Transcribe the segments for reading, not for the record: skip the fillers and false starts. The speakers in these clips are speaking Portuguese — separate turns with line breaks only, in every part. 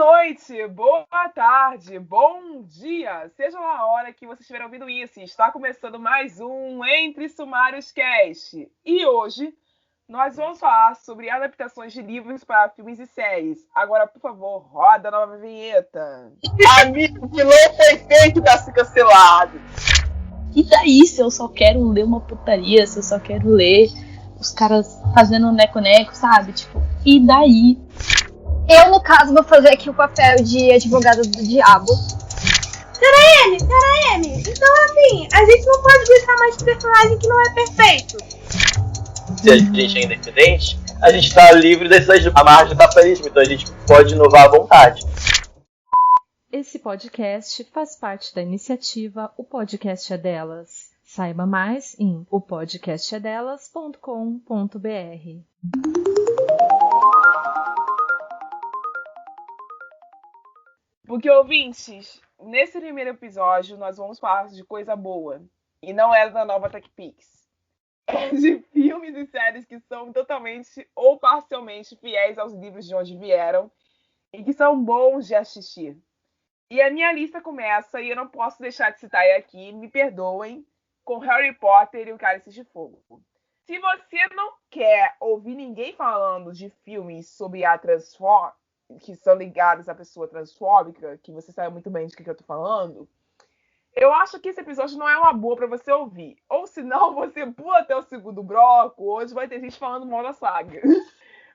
noite, boa tarde, bom dia, seja lá a hora que você estiver ouvindo isso. Está começando mais um Entre Sumários Cast. E hoje nós vamos falar sobre adaptações de livros para filmes e séries. Agora, por favor, roda a nova vinheta.
Amigo, que não foi feito pra ser cancelado.
E daí, se eu só quero ler uma putaria, se eu só quero ler os caras fazendo neco-neco, sabe? Tipo, e daí?
Eu, no caso, vou fazer aqui o papel de advogada do diabo.
Pera, M. Então, assim, a gente não pode gostar mais de personagem que não é perfeito.
Se a gente é independente, a gente tá livre dessas amarras do capitalismo, então a gente pode inovar à vontade.
Esse podcast faz parte da iniciativa O Podcast é Delas. Saiba mais em opodcastedelas.com.br.
Porque, ouvintes, nesse primeiro episódio nós vamos falar de coisa boa. E não é da nova TechPix. É de filmes e séries que são totalmente ou parcialmente fiéis aos livros de onde vieram e que são bons de assistir. E a minha lista começa, e eu não posso deixar de citar aqui, me perdoem, com Harry Potter e o Cálice de Fogo. Se você não quer ouvir ninguém falando de filmes sobre a transfóbica, que são ligados à pessoa transfóbica, que você sabe muito bem de que eu tô falando, eu acho que esse episódio não é uma boa pra você ouvir. Ou senão você pula até o segundo bloco, hoje vai ter gente falando mal da saga.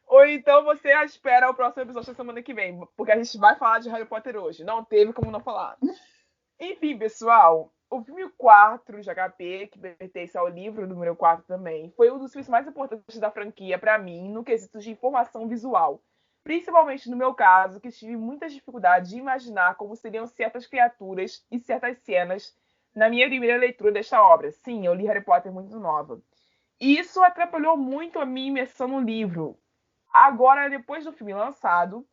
Ou então você espera o próximo episódio da semana que vem, porque a gente vai falar de Harry Potter hoje. Não teve como não falar. Enfim, pessoal, o filme 4 de HP, que pertence ao livro número 4 também, foi um dos filmes mais importantes da franquia pra mim, no quesito de informação visual. Principalmente no meu caso, que tive muitas dificuldades de imaginar como seriam certas criaturas e certas cenas na minha primeira leitura desta obra. Sim, eu li Harry Potter muito nova. E isso atrapalhou muito a minha imersão no livro. Agora, depois do filme lançado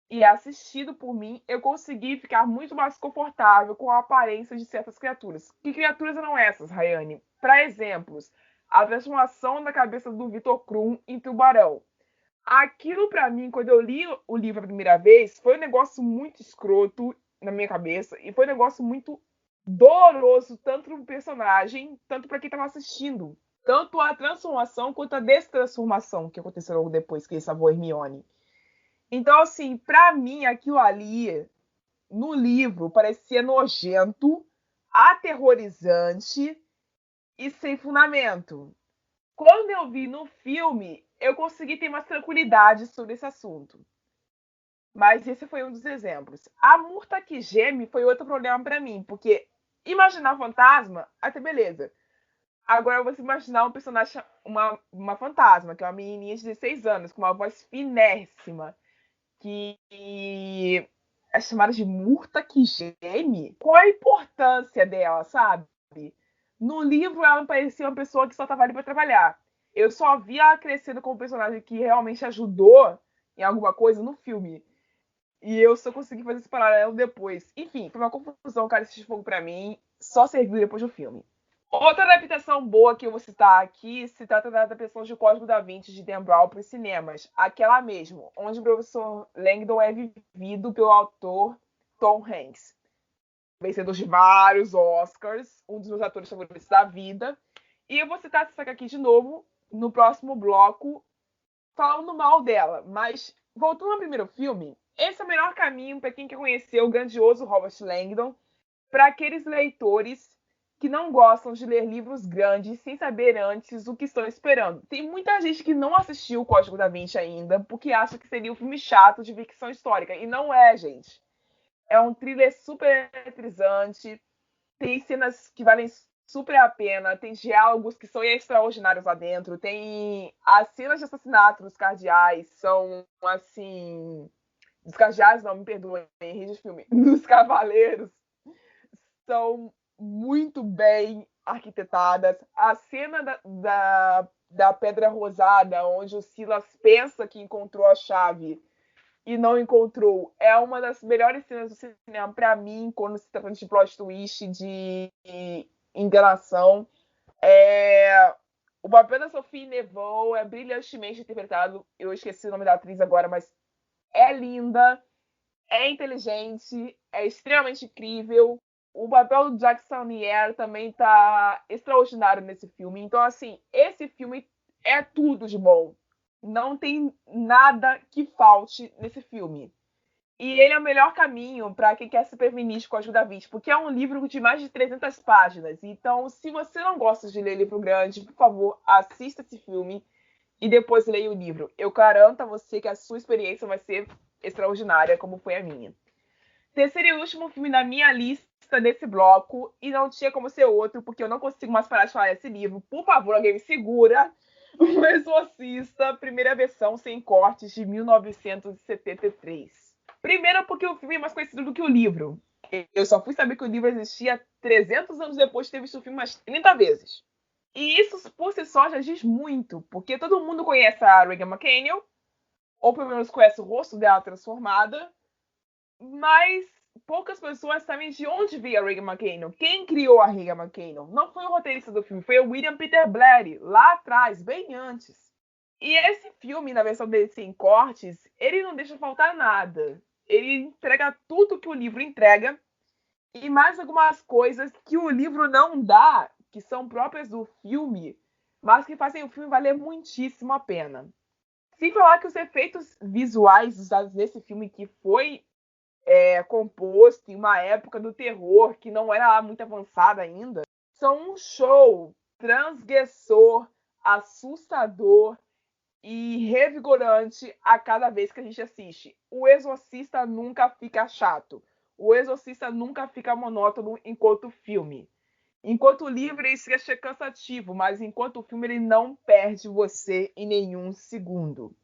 e assistido por mim, eu consegui ficar muito mais confortável com a aparência de certas criaturas. Que criaturas eram essas, Rayane? Para exemplos, a transformação da cabeça do Victor Krum em tubarão. Aquilo, para mim, quando eu li o livro a primeira vez, foi um negócio muito escroto na minha cabeça e foi um negócio muito doloroso, tanto para o personagem, tanto para quem estava assistindo. Tanto a transformação quanto a destransformação que aconteceu logo depois que ele salvou Hermione. Então, assim, pra mim, aquilo ali, no livro, parecia nojento, aterrorizante e sem fundamento. Quando eu vi no filme, eu consegui ter mais tranquilidade sobre esse assunto. Mas esse foi um dos exemplos. A Murta que geme foi outro problema pra mim, porque imaginar fantasma, até beleza. Agora você imaginar um personagem, uma fantasma, que é uma menininha de 16 anos, com uma voz finérrima, que é chamada de Murta que geme. Qual a importância dela, sabe? No livro, ela parecia uma pessoa que só estava ali para trabalhar. Eu só vi ela crescendo como personagem que realmente ajudou em alguma coisa no filme. E eu só consegui fazer esse paralelo depois. Enfim, foi uma confusão, cara, esse fogo para mim. Só serviu depois do filme. Outra adaptação boa que eu vou citar aqui se trata da adaptação de Código da Vinci de Dan Brown para os cinemas. Aquela mesmo, onde o professor Langdon é vivido pelo autor Tom Hanks. Vencedor de vários Oscars, um dos meus atores favoritos da vida. E eu vou citar essa aqui de novo no próximo bloco, falando mal dela. Mas, voltando ao primeiro filme, esse é o melhor caminho para quem quer conhecer o grandioso Robert Langdon, para aqueles leitores que não gostam de ler livros grandes sem saber antes o que estão esperando. Tem muita gente que não assistiu o Código da Vinci ainda porque acha que seria um filme chato de ficção histórica. E não é, gente. É um thriller super eletrizante, tem cenas que valem super a pena, tem diálogos que são extraordinários lá dentro, tem as cenas de assassinato dos cardeais são, assim... Dos cardeais, não, me perdoem, de filme. Dos cavaleiros são muito bem arquitetadas. A cena da Pedra Rosada, onde o Silas pensa que encontrou a chave e não encontrou, é uma das melhores cenas do cinema para mim, quando se trata de plot twist, de enganação. O papel da Sophie Neveu é brilhantemente interpretado. Eu esqueci o nome da atriz agora, mas é linda. é inteligente, é extremamente incrível. O papel do Jackson Nier também tá extraordinário nesse filme. Então, assim, esse filme é tudo de bom. Não tem nada que falte nesse filme. E ele é o melhor caminho para quem quer se prevenir com a ajuda vítima, porque é um livro de mais de 300 páginas. Então, se você não gosta de ler livro grande, por favor, assista esse filme e depois leia o livro. Eu garanto a você que a sua experiência vai ser extraordinária, como foi a minha. Terceiro e último filme na minha lista desse bloco, e não tinha como ser outro, porque eu não consigo mais parar de falar desse livro. Por favor, alguém me segura. O Exorcista, primeira versão sem cortes, de 1973. Primeiro porque o filme é mais conhecido do que o livro. Eu só fui saber que o livro existia 300 anos depois de ter visto o filme umas 30 vezes. E isso, por si só, já diz muito, porque todo mundo conhece a Regan McCannell, ou pelo menos conhece o rosto dela transformada, mas poucas pessoas sabem de onde veio a Regan McCannell. Quem criou a Regan McCannell? Não foi o roteirista do filme, foi o William Peter Blatty, lá atrás, bem antes. E esse filme, na versão dele sem cortes, ele não deixa faltar nada. Ele entrega tudo que o livro entrega e mais algumas coisas que o livro não dá, que são próprias do filme, mas que fazem o filme valer muitíssimo a pena. Sem falar que os efeitos visuais usados nesse filme, que foi composto em uma época do terror que não era muito avançada ainda, são um show transgressor, assustador e revigorante a cada vez que a gente assiste. O Exorcista nunca fica chato. O Exorcista nunca fica monótono enquanto filme. Enquanto livro, isso ia ser cansativo, mas enquanto filme, ele não perde você em nenhum segundo.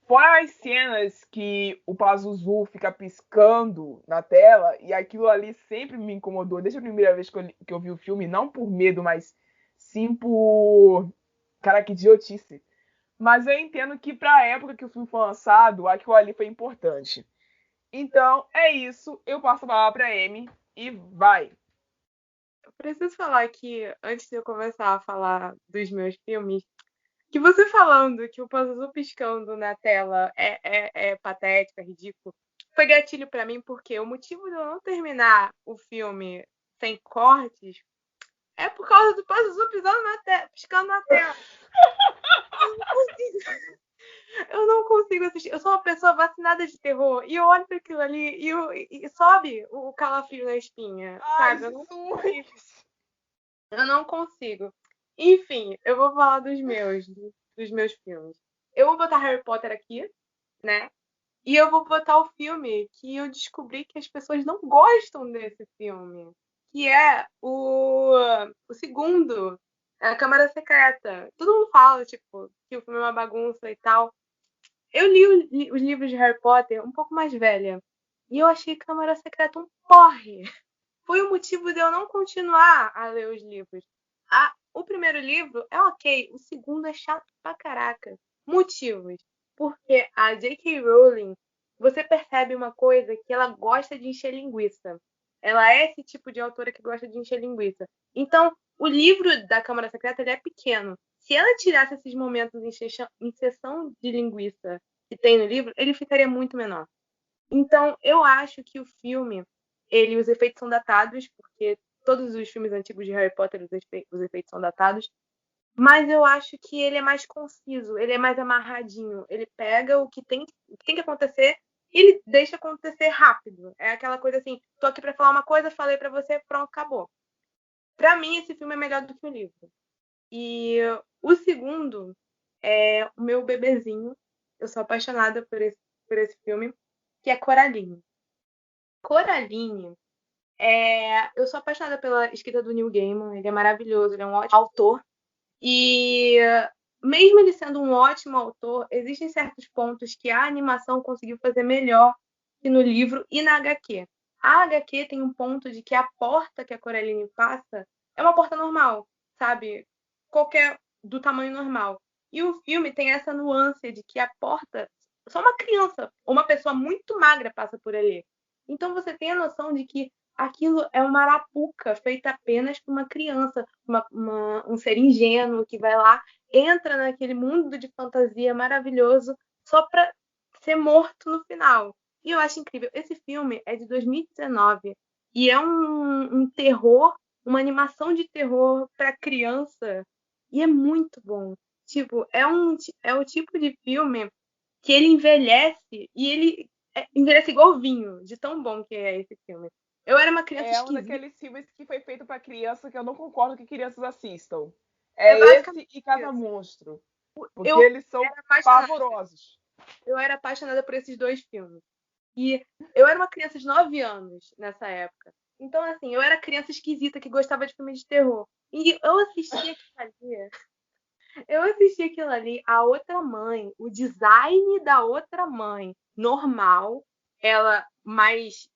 Fora as cenas que o Pazuzu fica piscando na tela, e aquilo ali sempre me incomodou, desde a primeira vez que eu vi o filme, não por medo, mas sim por... Cara, que idiotice. Mas eu entendo que para a época que o filme foi lançado, aquilo ali foi importante. Então, é isso. Eu passo a palavra para Amy e vai.
Eu preciso falar que, antes de eu começar a falar dos meus filmes, que você falando que o Pazuzu piscando na tela é patético, é ridículo, foi gatilho pra mim, porque o motivo de eu não terminar o filme sem cortes é por causa do Pazuzu piscando na tela. Eu não consigo assistir. Eu sou uma pessoa vacinada de terror e eu olho para aquilo ali e sobe o calafrio na espinha, sabe? Eu não consigo. Enfim, eu vou falar dos meus filmes. Eu vou botar Harry Potter aqui, né? E eu vou botar o filme que eu descobri que as pessoas não gostam desse filme, que é o segundo, A Câmara Secreta. Todo mundo fala, tipo, que o filme é uma bagunça e tal. Eu li os livros de Harry Potter um pouco mais velha e eu achei Câmara Secreta um porre. Foi o motivo de eu não continuar a ler os livros. O primeiro livro é ok, o segundo é chato pra caraca. Motivos. Porque a J.K. Rowling, você percebe uma coisa que ela gosta de encher linguiça. Ela é esse tipo de autora que gosta de encher linguiça. Então, o livro da Câmara Secreta ele é pequeno. Se ela tirasse esses momentos em inserção de linguiça que tem no livro, ele ficaria muito menor. Então, eu acho que o filme, os efeitos são datados, porque todos os filmes antigos de Harry Potter, os efeitos são datados, mas eu acho que ele é mais conciso, ele é mais amarradinho. Ele pega o que tem que acontecer e ele deixa acontecer rápido. É aquela coisa assim, tô aqui pra falar uma coisa, falei pra você, pronto, acabou. Pra mim, esse filme é melhor do que o livro. E o segundo é o meu bebezinho. Eu sou apaixonada por esse filme, que é Coraline. Coraline, eu sou apaixonada pela escrita do Neil Gaiman. Ele é maravilhoso, ele é um ótimo autor. E mesmo ele sendo um ótimo autor, existem certos pontos que a animação conseguiu fazer melhor que no livro e na HQ. A HQ tem um ponto de que a porta que a Coraline passa é uma porta normal, sabe? Qualquer do tamanho normal. E o filme tem essa nuance de que a porta, só uma criança ou uma pessoa muito magra passa por ali. Então você tem a noção de que aquilo é uma arapuca feita apenas por uma criança, um ser ingênuo que vai lá, entra naquele mundo de fantasia maravilhoso só para ser morto no final. E eu acho incrível. Esse filme é de 2019 e é um terror, uma animação de terror para criança e é muito bom. Tipo, é o tipo de filme que ele envelhece e ele envelhece igual vinho, de tão bom que é esse filme. Eu era uma criança
É um
esquisita.
daqueles filmes que foi feito para criança que eu não concordo que crianças assistam.
É
É
basicamente
esse e Casa
isso.
Monstro. Porque
Eu
eles são
era apaixonada.
pavorosos.
Eu era apaixonada por esses dois filmes. E eu era uma criança de 9 anos nessa época. Então, assim, eu era criança esquisita que gostava de filme de terror. E eu assistia aquilo ali, a outra mãe, o design da outra mãe, normal, ela mais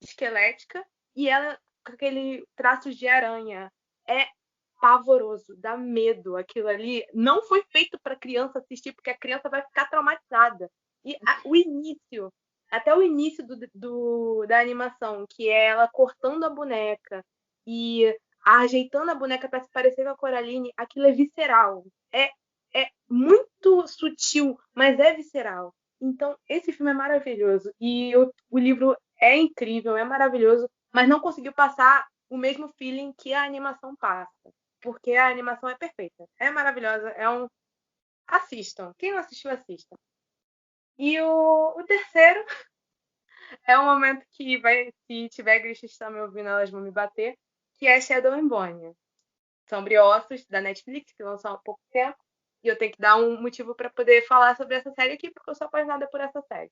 esquelética e ela com aquele traço de aranha. É pavoroso, dá medo aquilo ali. Não foi feito para criança assistir, porque a criança vai ficar traumatizada. E o início, até o início da animação, que é ela cortando a boneca e ajeitando a boneca para se parecer com a Coraline, aquilo é visceral. É muito sutil, mas é visceral. Então, esse filme é maravilhoso. E o livro é incrível, é maravilhoso, mas não conseguiu passar o mesmo feeling que a animação passa. Porque a animação é perfeita. É maravilhosa. Assistam. Quem não assistiu, assista. E o terceiro é um momento que se tiver gristas que estão me ouvindo, elas vão me bater, que é Shadow and Bone. Sombriossos, da Netflix, que lançou há pouco tempo. E eu tenho que dar um motivo para poder falar sobre essa série aqui, porque eu sou apaixonada por essa série.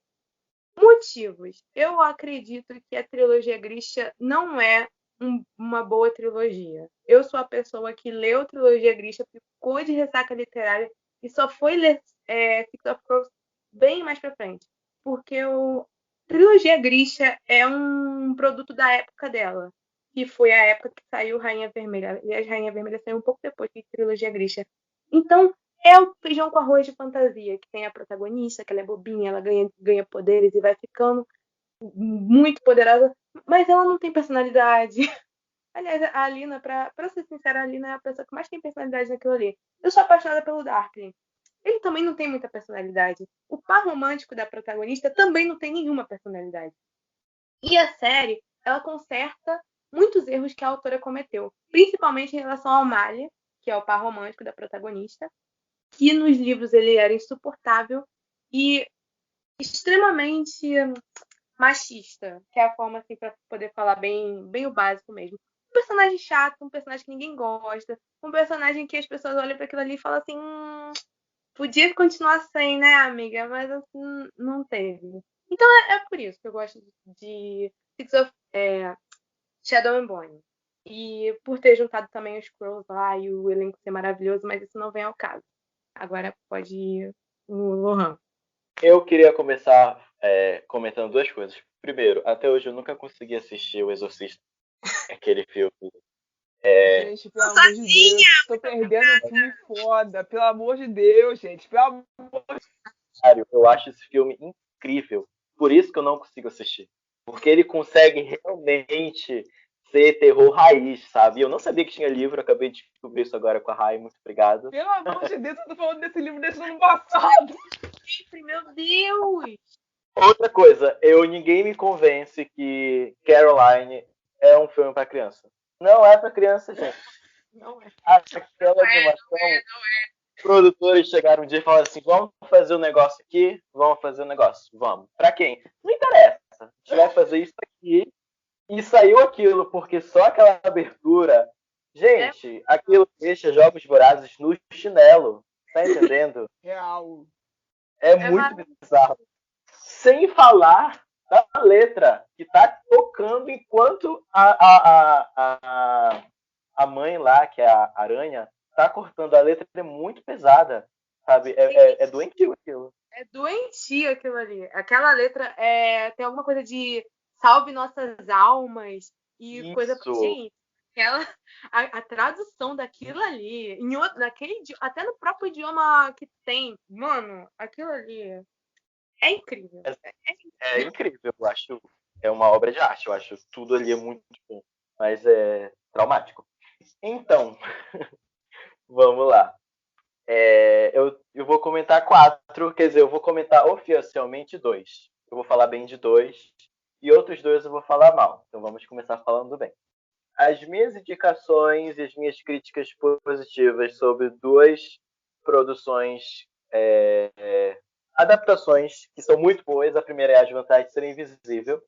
Motivos. Eu acredito que a trilogia Grisha não é uma boa trilogia. Eu sou a pessoa que leu a trilogia Grisha, ficou de ressaca literária e só foi ler Six of Crows bem mais pra frente. Porque a trilogia Grisha é um produto da época dela, que foi a época que saiu Rainha Vermelha. E a Rainha Vermelha saiu um pouco depois que a trilogia Grisha. Então, é o feijão com arroz de fantasia, que tem a protagonista, que ela é bobinha, ela ganha poderes e vai ficando muito poderosa, mas ela não tem personalidade. Aliás, a Alina, pra ser sincera, a Alina é a pessoa que mais tem personalidade naquilo ali. Eu sou apaixonada pelo Darkling. Ele também não tem muita personalidade. O par romântico da protagonista também não tem nenhuma personalidade. E a série, ela conserta muitos erros que a autora cometeu, principalmente em relação ao Malha, que é o par romântico da protagonista, que nos livros ele era insuportável e extremamente machista, que é a forma assim para poder falar bem o básico mesmo. Um personagem chato, um personagem que ninguém gosta, um personagem que as pessoas olham para aquilo ali e falam assim, podia continuar sem, né, amiga? Mas assim, não teve. Então é por isso que eu gosto de Shadow and Bone. E por ter juntado também os Crows lá e o elenco ser maravilhoso, mas isso não vem ao caso. Agora pode ir o Lohan.
Eu queria começar comentando duas coisas. Primeiro, até hoje eu nunca consegui assistir O Exorcista, aquele filme.
Gente, pelo amor de Deus, estou perdendo um filme foda. Pelo amor de Deus, gente. Pelo amor
Eu acho esse filme incrível. Por isso que eu não consigo assistir. Porque ele consegue realmente ser terror raiz, sabe? Eu não sabia que tinha livro, acabei de descobrir isso agora com a Rai, muito obrigado.
Pelo amor de Deus, eu tô falando desse livro desde o ano passado.
Meu Deus!
Outra coisa, ninguém me convence que Caroline é um filme para criança. Não é para criança, gente.
Não é.
Aquela animação, produtores chegaram um dia e falaram assim, vamos fazer um negócio aqui, vamos fazer um negócio, vamos. Pra quem? Não interessa. A gente vai fazer isso aqui. E saiu aquilo, porque só aquela abertura... Gente, aquilo deixa Jogos Vorazes no chinelo. Tá entendendo?
Real.
É muito bizarro. Sem falar da letra, que tá tocando enquanto a mãe lá, que é a aranha, tá cortando a letra, é muito pesada, sabe? É doentio aquilo.
É doentio aquilo ali. Aquela letra tem alguma coisa de salve nossas almas e
Isso.
coisa... Gente, a tradução daquilo ali, até no próprio idioma que tem, mano, aquilo ali é incrível.
É incrível, eu acho. É uma obra de arte, eu acho. Tudo ali é muito bom, mas é traumático. Então, vamos lá. Eu vou comentar 4, quer dizer, eu vou comentar oficialmente 2. eu vou falar bem de 2, e outros 2 eu vou falar mal. Então vamos começar falando bem. As minhas indicações e as minhas críticas positivas sobre 2 produções, adaptações que são muito boas. A primeira é As Vantagens de Ser Invisível.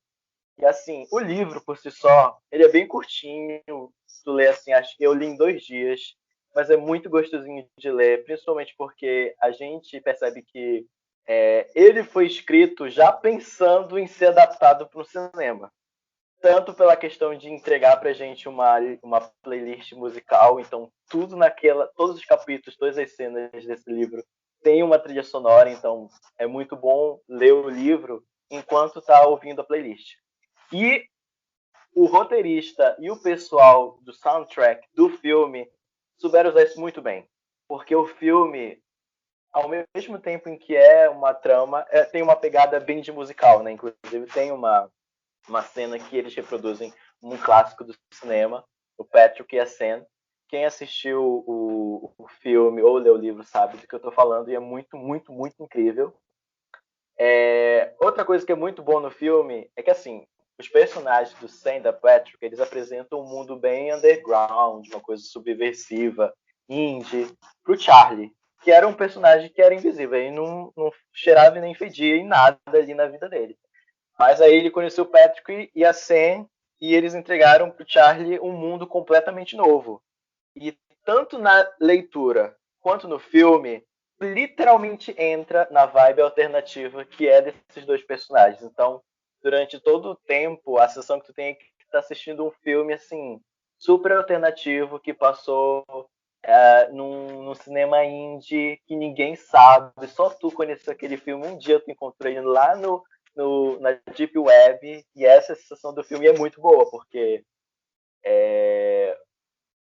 E assim, o livro por si só, ele é bem curtinho. Tu lê assim, acho que eu li em 2 dias, mas é muito gostosinho de ler, principalmente porque a gente percebe que ele foi escrito já pensando em ser adaptado para o cinema. Tanto pela questão de entregar pra gente uma playlist musical, então todos os capítulos, todas as cenas desse livro tem uma trilha sonora, então é muito bom ler o livro enquanto tá ouvindo a playlist. E o roteirista e o pessoal do soundtrack do filme souberam usar isso muito bem, porque o filme, ao mesmo tempo em que é uma trama, tem uma pegada bem de musical, né? Inclusive tem uma cena que eles reproduzem um clássico do cinema, o Patrick e a Sam. Quem assistiu o filme ou leu o livro sabe do que eu estou falando, e é muito, muito, muito incrível. Outra coisa que é muito bom no filme é que, assim, os personagens do Sam e da Patrick, eles apresentam um mundo bem underground, uma coisa subversiva, indie, pro Charlie, que era um personagem que era invisível, e não cheirava e nem fedia em nada ali na vida dele. Mas aí ele conheceu o Patrick e a Sam, e eles entregaram para o Charlie um mundo completamente novo. E tanto na leitura quanto no filme, literalmente entra na vibe alternativa que é desses 2 personagens. Então, durante todo o tempo, a sensação que tu tem é que tu tá assistindo um filme assim super alternativo que passou num cinema indie que ninguém sabe, só tu conheceu aquele filme. Um dia tu encontrou ele lá na Deep Web, e essa sensação do filme é muito boa, porque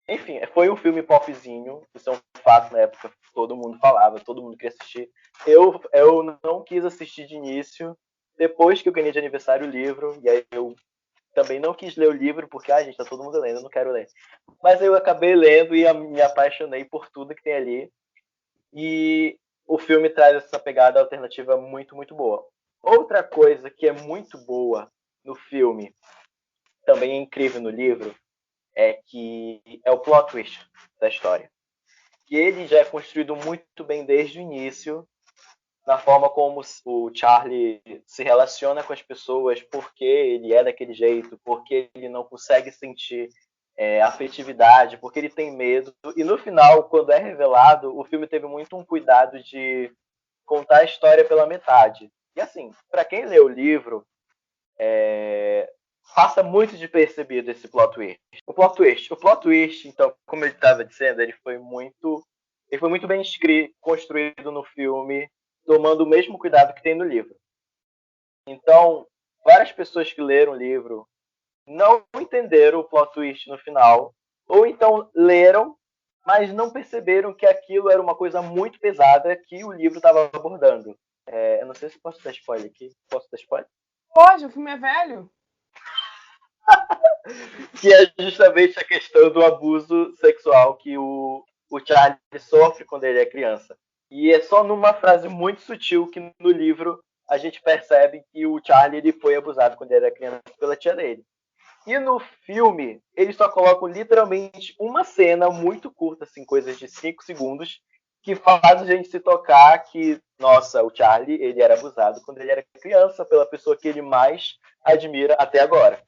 enfim, foi um filme popzinho, isso é um fato. Na época todo mundo falava, todo mundo queria assistir. Eu não quis assistir de início, depois que eu ganhei de aniversário o livro, e aí eu também não quis ler o livro, porque, gente, tá todo mundo lendo, eu não quero ler. Mas eu acabei lendo e me apaixonei por tudo que tem ali, e o filme traz essa pegada alternativa muito, muito boa. Outra coisa que é muito boa no filme, também é incrível no livro, é que é o plot twist da história. Que ele já é construído muito bem desde o início, na forma como o Charlie se relaciona com as pessoas, porque ele é daquele jeito, porque ele não consegue sentir afetividade, porque ele tem medo. E no final, quando é revelado, o filme teve muito um cuidado de contar a história pela metade. E assim, para quem lê o livro, passa muito de percebido esse plot twist. O plot twist, então, como ele estava dizendo, ele foi muito bem construído no filme, tomando o mesmo cuidado que tem no livro. Então, várias pessoas que leram o livro não entenderam o plot twist no final, ou então leram, mas não perceberam que aquilo era uma coisa muito pesada que o livro estava abordando. Eu não sei se posso dar spoiler aqui. Posso dar spoiler?
Pode, o filme é velho.
Que é justamente a questão do abuso sexual que o Charlie sofre quando ele é criança. E é só numa frase muito sutil que no livro a gente percebe que o Charlie ele foi abusado quando ele era criança pela tia dele. E no filme, eles só colocam literalmente uma cena muito curta, assim, coisas de 5 segundos, que faz a gente se tocar que, nossa, o Charlie ele era abusado quando ele era criança pela pessoa que ele mais admira até agora.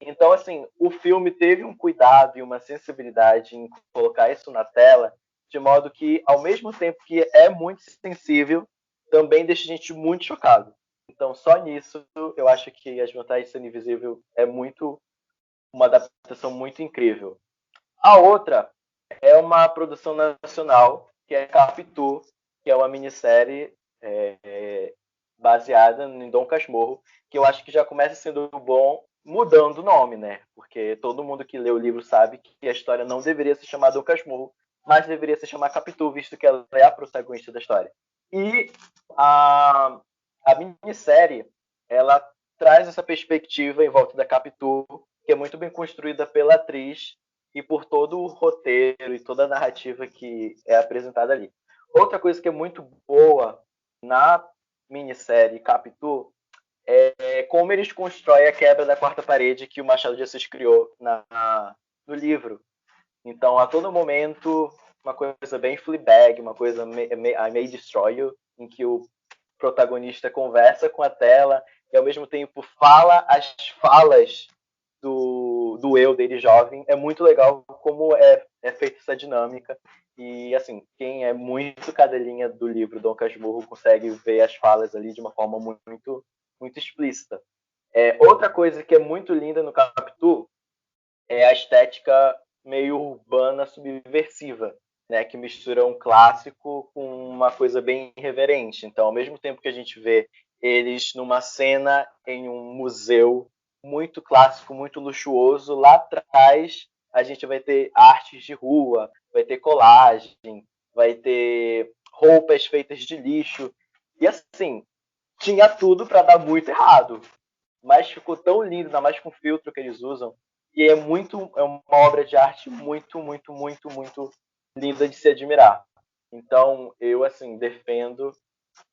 Então, assim, o filme teve um cuidado e uma sensibilidade em colocar isso na tela, de modo que, ao mesmo tempo que é muito sensível, também deixa a gente muito chocado. Então, só nisso, eu acho que As Vantagens de Ser Invisível é uma adaptação muito incrível. A outra é uma produção nacional, que é Capitu, que é uma minissérie baseada em Dom Casmurro, que eu acho que já começa sendo bom mudando o nome, né? Porque todo mundo que lê o livro sabe que a história não deveria se chamar Dom Casmurro, mas deveria se chamar Capitu, visto que ela é a protagonista da história. E a minissérie, ela traz essa perspectiva em volta da Capitu, que é muito bem construída pela atriz e por todo o roteiro e toda a narrativa que é apresentada ali. Outra coisa que é muito boa na minissérie Capitu é como eles constroem a quebra da quarta parede que o Machado de Assis criou no livro. Então, a todo momento, uma coisa bem Fleabag, uma coisa I May Destroy You, em que o protagonista conversa com a tela e, ao mesmo tempo, fala as falas do eu dele jovem. É muito legal como é feita essa dinâmica. E, assim, quem é muito cadelinha do livro Dom Casmurro consegue ver as falas ali de uma forma muito, muito explícita. Outra coisa que é muito linda no Capitu é a estética meio urbana subversiva, né, que mistura um clássico com uma coisa bem irreverente. Então, ao mesmo tempo que a gente vê eles numa cena em um museu muito clássico, muito luxuoso, lá atrás a gente vai ter artes de rua, vai ter colagem, vai ter roupas feitas de lixo. E assim, tinha tudo para dar muito errado, mas ficou tão lindo, ainda mais com o filtro que eles usam. E é uma obra de arte muito, muito, muito, muito linda de se admirar. Então, eu, assim,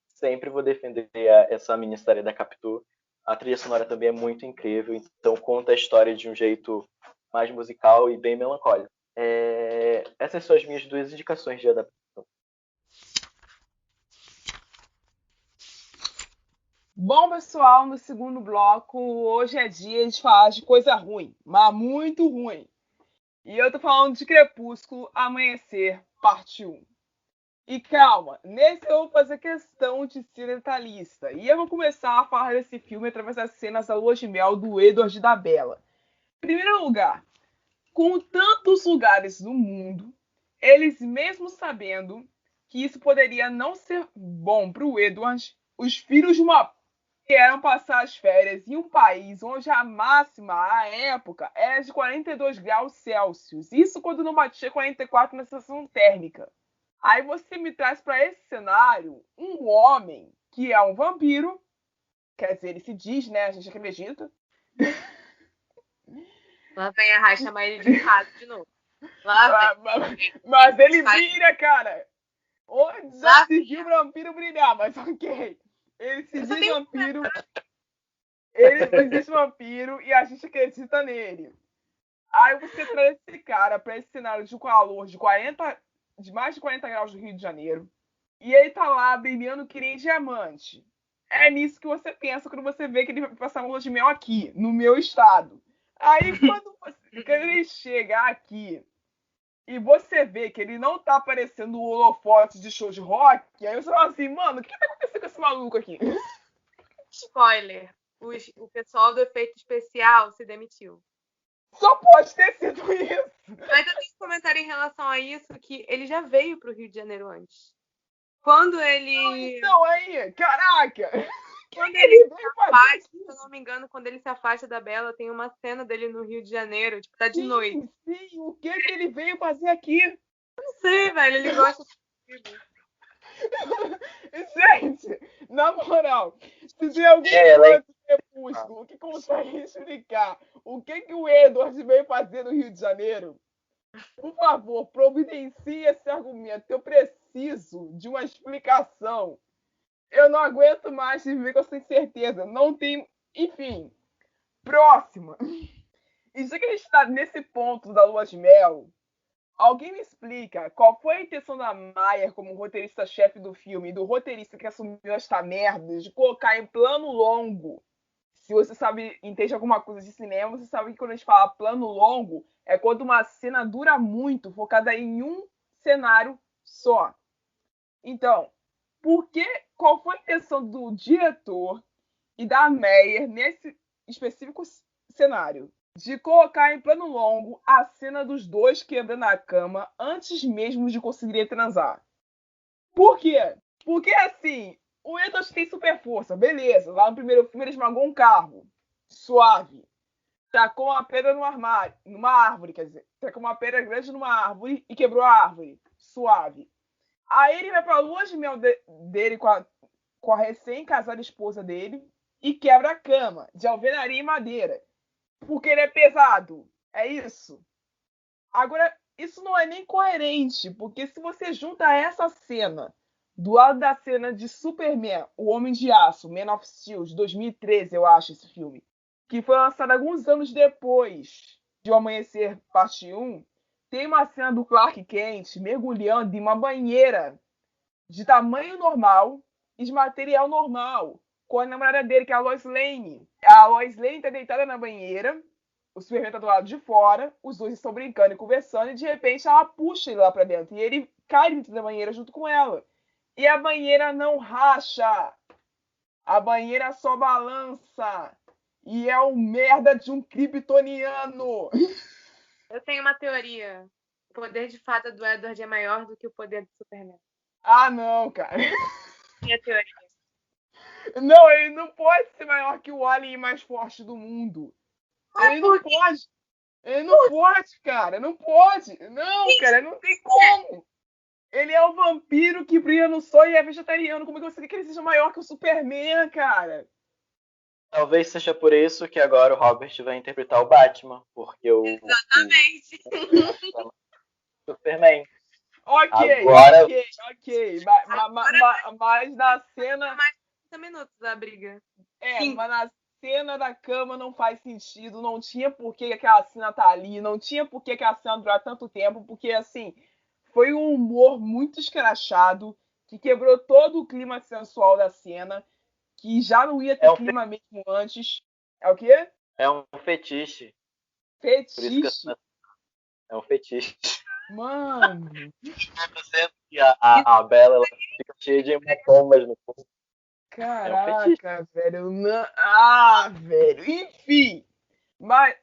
sempre vou defender essa minissérie da Capitu. A trilha sonora também é muito incrível, então conta a história de um jeito mais musical e bem melancólico. Essas são as minhas 2 indicações de adaptação.
Bom, pessoal, no segundo bloco, hoje é dia de falar de coisa ruim, mas muito ruim. E eu tô falando de Crepúsculo Amanhecer, parte 1. E calma, nesse eu vou fazer questão de ser detalhista. E eu vou começar a falar desse filme através das cenas da lua de mel do Edward e da Bella. Em primeiro lugar, com tantos lugares no mundo, eles mesmo sabendo que isso poderia não ser bom pro Edward, os filhos de uma vieram passar as férias em um país onde a máxima, à época, era de 42 graus Celsius. Isso quando não batia 44 na sensação térmica. Aí você me traz para esse cenário um homem que é um vampiro, quer dizer, ele se diz, né? A gente acredita.
Lá vem a Rai chamar ele de rato de novo. Lá vem.
Mas ele brilha, cara. Onde já se viu vampiro brilhar, mas ok. Ele se diz vampiro. Ele se diz vampiro e a gente acredita nele. Aí você traz esse cara para esse cenário de calor de mais de 40 graus do Rio de Janeiro. E ele tá lá brilhando que nem diamante. É nisso que você pensa quando você vê que ele vai passar uma lua de mel aqui, no meu estado. Aí quando ele chega aqui e você vê que ele não tá aparecendo o holofote de show de rock, aí você fala assim, mano, o que tá acontecendo com esse maluco aqui?
Spoiler. O pessoal do efeito especial se demitiu.
Só pode ter sido isso.
Mas eu tenho um comentário em relação a isso, que ele já veio pro Rio de Janeiro antes. Quando ele...
Então aí, caraca!
Quando ele se afasta, se eu não me engano, quando ele se afasta da Bella, tem uma cena dele no Rio de Janeiro, tipo, tá de noite.
Sim, o que ele veio fazer aqui?
Não sei, velho, ele gosta de...
Gente, na moral, se tem algum fã do Crepúsculo que consegue explicar o que o Edward veio fazer no Rio de Janeiro, por favor, providencie esse argumento. Eu preciso de uma explicação. Eu não aguento mais viver com essa incerteza. Não tem... Enfim, próxima. E já que a gente está nesse ponto da lua de mel, alguém me explica qual foi a intenção da Mayer como roteirista-chefe do filme e do roteirista que assumiu esta merda de colocar em plano longo. Se você sabe, entende alguma coisa de cinema, você sabe que quando a gente fala plano longo, é quando uma cena dura muito, focada em um cenário só. Então, qual foi a intenção do diretor e da Mayer nesse específico cenário? De colocar em plano longo a cena dos dois quebrando a cama antes mesmo de conseguirem transar. Por quê? Porque assim, o Edward tem super força, beleza. Lá no primeiro filme ele esmagou um carro. Suave. Tacou uma pedra numa árvore, quer dizer. Tacou uma pedra grande numa árvore e quebrou a árvore. Suave. Aí ele vai pra lua de mel dele com a recém-casada esposa dele e quebra a cama de alvenaria e madeira. Porque ele é pesado. É isso. Agora, isso não é nem coerente, porque se você junta essa cena do lado da cena de Superman, O Homem de Aço, Man of Steel, de 2013, eu acho, esse filme, que foi lançado alguns anos depois de O Amanhecer, parte 1, tem uma cena do Clark Kent mergulhando em uma banheira de tamanho normal e de material normal, com a namorada dele, que é a Lois Lane. A Lois Lane tá deitada na banheira, o Superman tá do lado de fora, os dois estão brincando e conversando, e de repente ela puxa ele lá pra dentro, e ele cai dentro da banheira junto com ela. E a banheira não racha, a banheira só balança, e é um merda de um kryptoniano.
Eu tenho uma teoria. O poder de fada do Edward é maior do que o poder do Superman.
Ah, não, cara.
Minha teoria.
Não, ele não pode ser maior que o alien mais forte do mundo. Ele não pode. Ele não pode, cara. Não pode. Não, cara, não tem como. Ele é o vampiro que brilha no sol e é vegetariano. Como é que você quer que ele seja maior que o Superman, cara?
Talvez seja por isso que agora o Robert vai interpretar o Batman, porque
Exatamente.
o Superman.
Ok,
Agora-
ok. Mas na cena.
Mais de 30 minutos a briga. Sim.
Mas na cena da cama não faz sentido. Não tinha por que aquela cena tá ali. Não tinha por que aquela cena durar tanto tempo. Porque, assim, foi um humor muito escrachado que quebrou todo o clima sensual da cena. Que já não ia ter clima mesmo antes. É o quê?
É um fetiche.
Fetiche?
É um fetiche.
Mano.
Que a Bella ela fica cheia de hematomas no corpo.
Caraca, velho. Ah, velho. Enfim. Mas.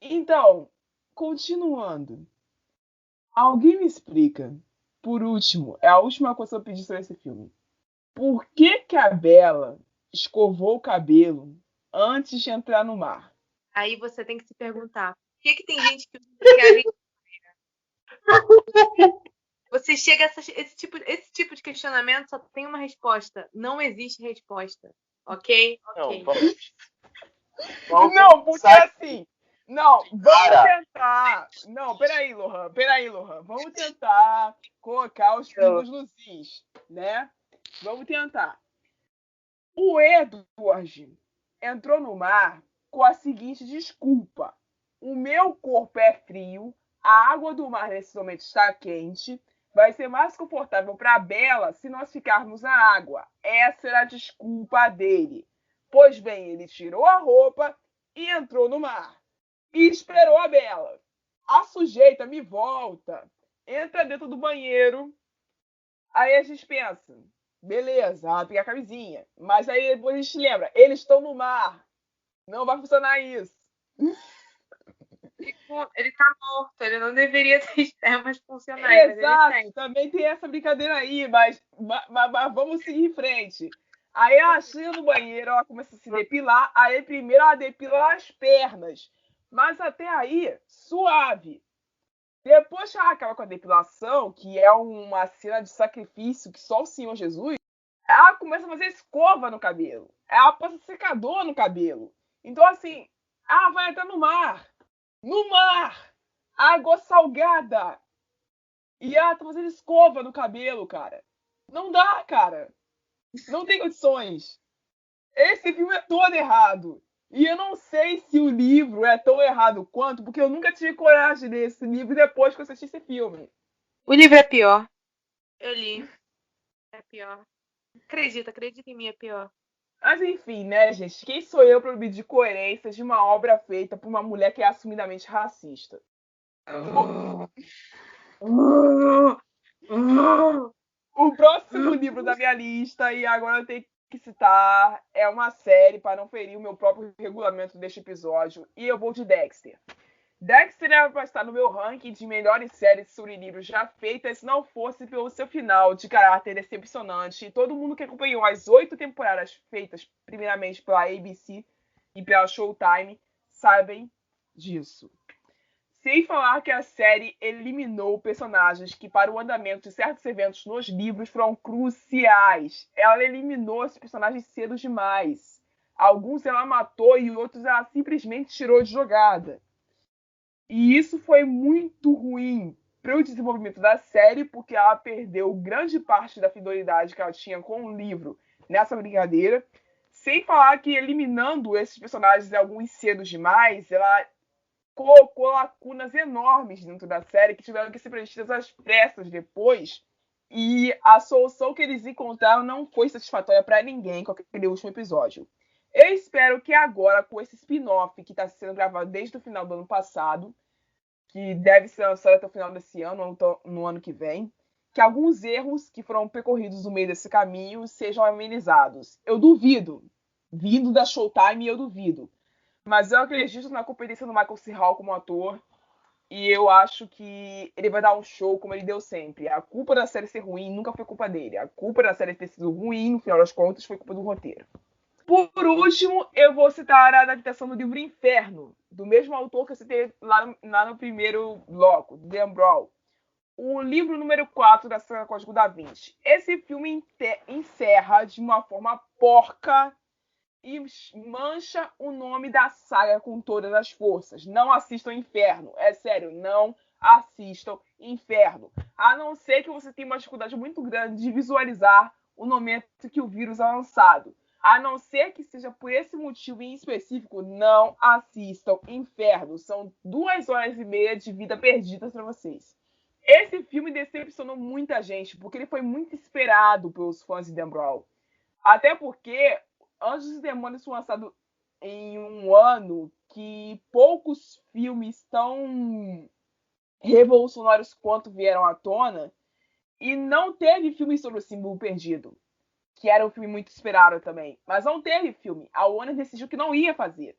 Então, continuando. Alguém me explica, por último, é a última coisa que eu pedi sobre esse filme. Por que a Bella escovou o cabelo antes de entrar no mar?
Aí você tem que se perguntar, por que tem gente que usa maquiagem? Você chega a esse tipo de questionamento só tem uma resposta. Não existe resposta. Ok?
Não,
vamos não, porque assim. Não, vamos tentar. Não, peraí, Lohan. Vamos tentar colocar os pingos nos is, né? Vamos tentar. O Edward entrou no mar com a seguinte desculpa: o meu corpo é frio, a água do mar nesse momento está quente, vai ser mais confortável para a Bella se nós ficarmos na água. Essa era a desculpa dele. Pois bem, ele tirou a roupa e entrou no mar. E esperou a Bella. A sujeita me volta, entra dentro do banheiro. Aí a gente pensa, beleza, ela pega a camisinha. Mas aí depois a gente lembra, eles estão no mar. Não vai funcionar isso.
Ele tá morto, ele não deveria ter espermas funcionais.
Exato, também tem essa brincadeira aí, mas vamos seguir em frente. Aí ela chega no banheiro, ela começa a se depilar. Aí primeiro ela depila as pernas. Mas até aí, suave. Depois que ela acaba com a depilação, que é uma cena de sacrifício que só o Senhor Jesus, ela começa a fazer escova no cabelo. Ela passa secador no cabelo. Então, assim, ela vai entrar no mar. No mar! Água salgada! E ela tá fazendo escova no cabelo, cara. Não dá, cara. Não tem condições. Esse filme é todo errado. E eu não sei se o livro é tão errado quanto, porque eu nunca tive coragem de ler esse livro depois que eu assisti esse filme.
O livro é pior. Eu li. É pior. Acredita em mim, é pior.
Mas enfim, né, gente? Quem sou eu para medir coerências de uma obra feita por uma mulher que é assumidamente racista? O próximo livro da minha lista, e agora eu tenho que citar, é uma série, para não ferir o meu próprio regulamento deste episódio, e eu vou de Dexter. Dexter era para estar no meu ranking de melhores séries sobre livros já feitas se não fosse pelo seu final de caráter decepcionante. E todo mundo que acompanhou as 8 temporadas feitas primeiramente pela ABC e pela Showtime sabem disso. Sem falar que a série eliminou personagens que, para o andamento de certos eventos nos livros, foram cruciais. Ela eliminou esses personagens cedo demais. Alguns ela matou e outros ela simplesmente tirou de jogada. E isso foi muito ruim para o desenvolvimento da série, porque ela perdeu grande parte da fidelidade que ela tinha com o livro nessa brincadeira. Sem falar que, eliminando esses personagens alguns cedo demais, ela colocou lacunas enormes dentro da série que tiveram que ser preenchidas às pressas depois. E a solução que eles encontraram não foi satisfatória para ninguém com aquele último episódio. Eu espero que agora, com esse spin-off que está sendo gravado desde o final do ano passado, que deve ser lançado até o final desse ano, no ano que vem, que alguns erros que foram percorridos no meio desse caminho sejam amenizados. Eu duvido. Vindo da Showtime, eu duvido. Mas eu acredito na competência do Michael C. Hall como ator. E eu acho que ele vai dar um show como ele deu sempre. A culpa da série ser ruim nunca foi culpa dele. A culpa da série ter sido ruim, no final das contas, foi culpa do roteiro. Por último, eu vou citar a adaptação do livro Inferno, do mesmo autor que eu citei lá no primeiro bloco, Dan Brown. O livro número 4 da saga Código da Vinci. Esse filme encerra de uma forma porca e mancha o nome da saga com todas as forças. Não assistam Inferno. É sério, não assistam Inferno. A não ser que você tenha uma dificuldade muito grande de visualizar o momento que o vírus é lançado. A não ser que seja por esse motivo em específico, não assistam Inferno. São 2h30 de vida perdidas para vocês. Esse filme decepcionou muita gente, porque ele foi muito esperado pelos fãs de Dan Brown. Até porque Anjos e Demônios foi lançado em um ano que poucos filmes tão revolucionários quanto vieram à tona, e não teve filme sobre o Símbolo Perdido, que era um filme muito esperado também. Mas não teve filme. A Warner decidiu que não ia fazer.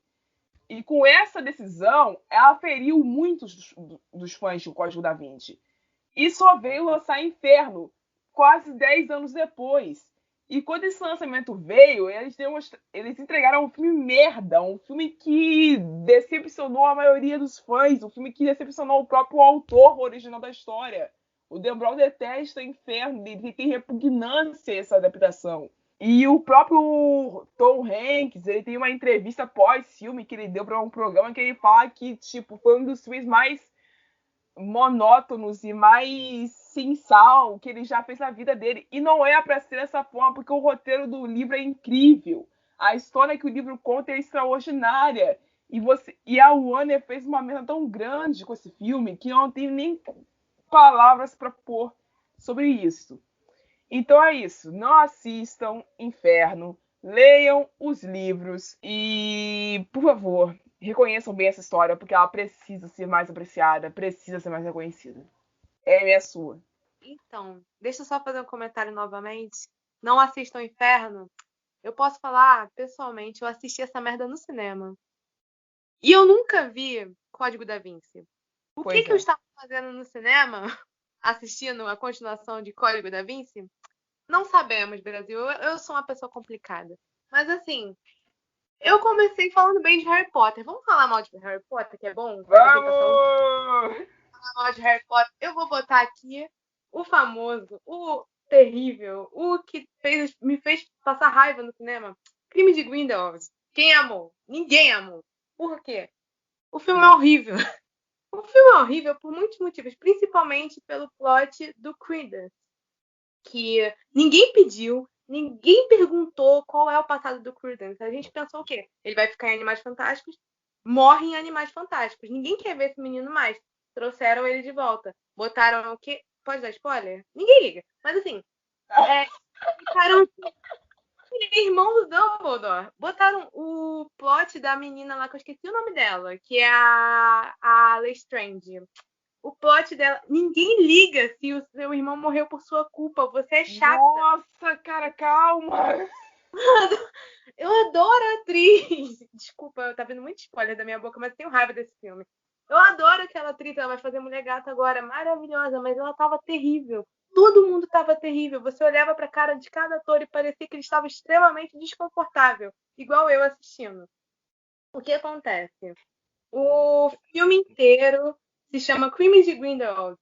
E com essa decisão, ela feriu muitos dos fãs de Código da Vinci. E só veio lançar Inferno quase 10 anos depois. E quando esse lançamento veio, eles entregaram um filme merda, um filme que decepcionou a maioria dos fãs, um filme que decepcionou o próprio autor original da história. O Dan Brown detesta Inferno, ele tem repugnância a essa adaptação. E o próprio Tom Hanks, ele tem uma entrevista pós-filme que ele deu para um programa que ele fala que tipo, foi um dos filmes mais monótonos e mais sem sal que ele já fez na vida dele. E não é pra ser dessa forma, porque o roteiro do livro é incrível. A história que o livro conta é extraordinária. E a Warner fez uma merda tão grande com esse filme que eu não tenho nem palavras para pôr sobre isso. Então é isso. Não assistam Inferno. Leiam os livros. E, por favor, reconheçam bem essa história, porque ela precisa ser mais apreciada, precisa ser mais reconhecida. É a sua.
Então, deixa eu só fazer um comentário novamente. Não assistam Inferno. Eu posso falar, pessoalmente, eu assisti essa merda no cinema. E eu nunca vi Código da Vinci. O que eu estava fazendo no cinema, assistindo a continuação de Código da Vinci? Não sabemos, Brasil. Eu sou uma pessoa complicada. Mas assim, eu comecei falando bem de Harry Potter. Vamos falar mal de Harry Potter, que é bom?
Vamos!
Falar mal de Harry Potter. Eu vou botar aqui o famoso, o terrível, o que me fez passar raiva no cinema. Crime de Grindelwald. Quem amou? Ninguém amou. Por quê? O filme é horrível. O filme é horrível por muitos motivos, principalmente pelo plot do Credence, que ninguém pediu, ninguém perguntou qual é o passado do Credence. A gente pensou o quê? Ele vai ficar em Animais Fantásticos, morre em Animais Fantásticos. Ninguém quer ver esse menino mais. Trouxeram ele de volta. Botaram o quê? Pode dar spoiler? Ninguém liga. Mas assim, ficaram... Ele é irmão do Dumbledore. Botaram o plot da menina lá, que eu esqueci o nome dela, que é a Lestrange. O plot dela... Ninguém liga se o seu irmão morreu por sua culpa. Você é chata.
Nossa, cara, calma.
Eu adoro a atriz. Desculpa, tá vindo muito spoiler da minha boca, mas eu tenho raiva desse filme. Eu adoro aquela atriz, ela vai fazer Mulher Gata agora, maravilhosa, mas ela tava terrível. Todo mundo tava terrível. Você olhava pra cara de cada ator e parecia que ele estava extremamente desconfortável, igual eu assistindo. O que acontece? O filme inteiro se chama Crime de Grindelwald.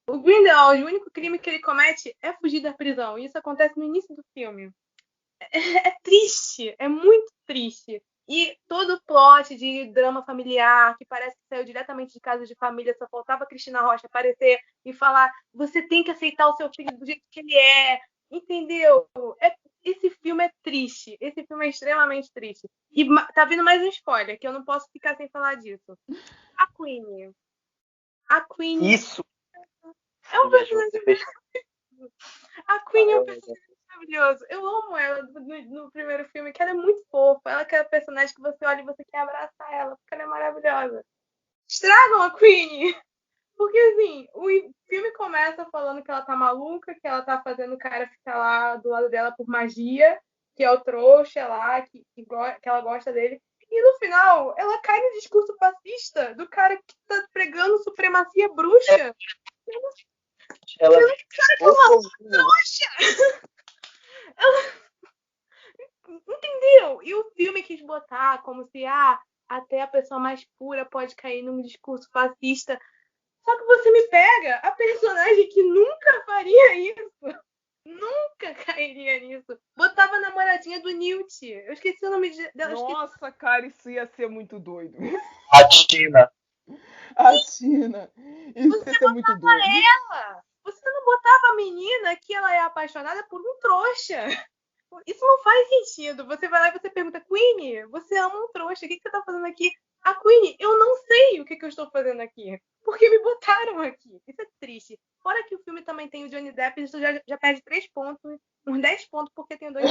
O Grindelwald, o único crime que ele comete é fugir da prisão. E isso acontece no início do filme. É triste, é muito triste. E todo o plot de drama familiar, que parece que saiu diretamente de Casa de Família, só faltava a Cristina Rocha aparecer e falar: você tem que aceitar o seu filho do jeito que ele é. Entendeu? Esse filme é triste. Esse filme é extremamente triste. E tá vindo mais um spoiler, que eu não posso ficar sem falar disso. A Queen. A Queen
Isso
é um
mesmo.
personagem. A Queen é um personagem maravilhoso. Eu amo ela no primeiro filme, que ela é muito fofa. Ela é aquela personagem que você olha e você quer abraçar ela, porque ela é maravilhosa. Estragam a Queen! Porque, assim, o filme começa falando que ela tá maluca, que ela tá fazendo o cara ficar lá do lado dela por magia, que é o trouxa lá, que ela gosta dele. E no final, ela cai no discurso fascista do cara que tá pregando supremacia bruxa.
Ela
Trouxa! Entendeu? E o filme quis botar como se até a pessoa mais pura pode cair num discurso fascista. Só que você me pega a personagem que nunca faria isso. Nunca cairia nisso. Botava a namoradinha do Newt. Eu esqueci o nome dela.
Nossa, cara, isso ia ser muito doido.
A Tina.
A Tina. Isso ia ser muito doido.
Você não botava a menina que ela é apaixonada por um trouxa. Isso não faz sentido. Você vai lá e você pergunta: Queenie, você ama um trouxa. O que você tá fazendo aqui? A Queenie, eu não sei o que eu estou fazendo aqui. Porque me botaram aqui. Isso é triste. Fora que o filme também tem o Johnny Depp, isso já perde 3 pontos, uns 10 pontos, porque tem 2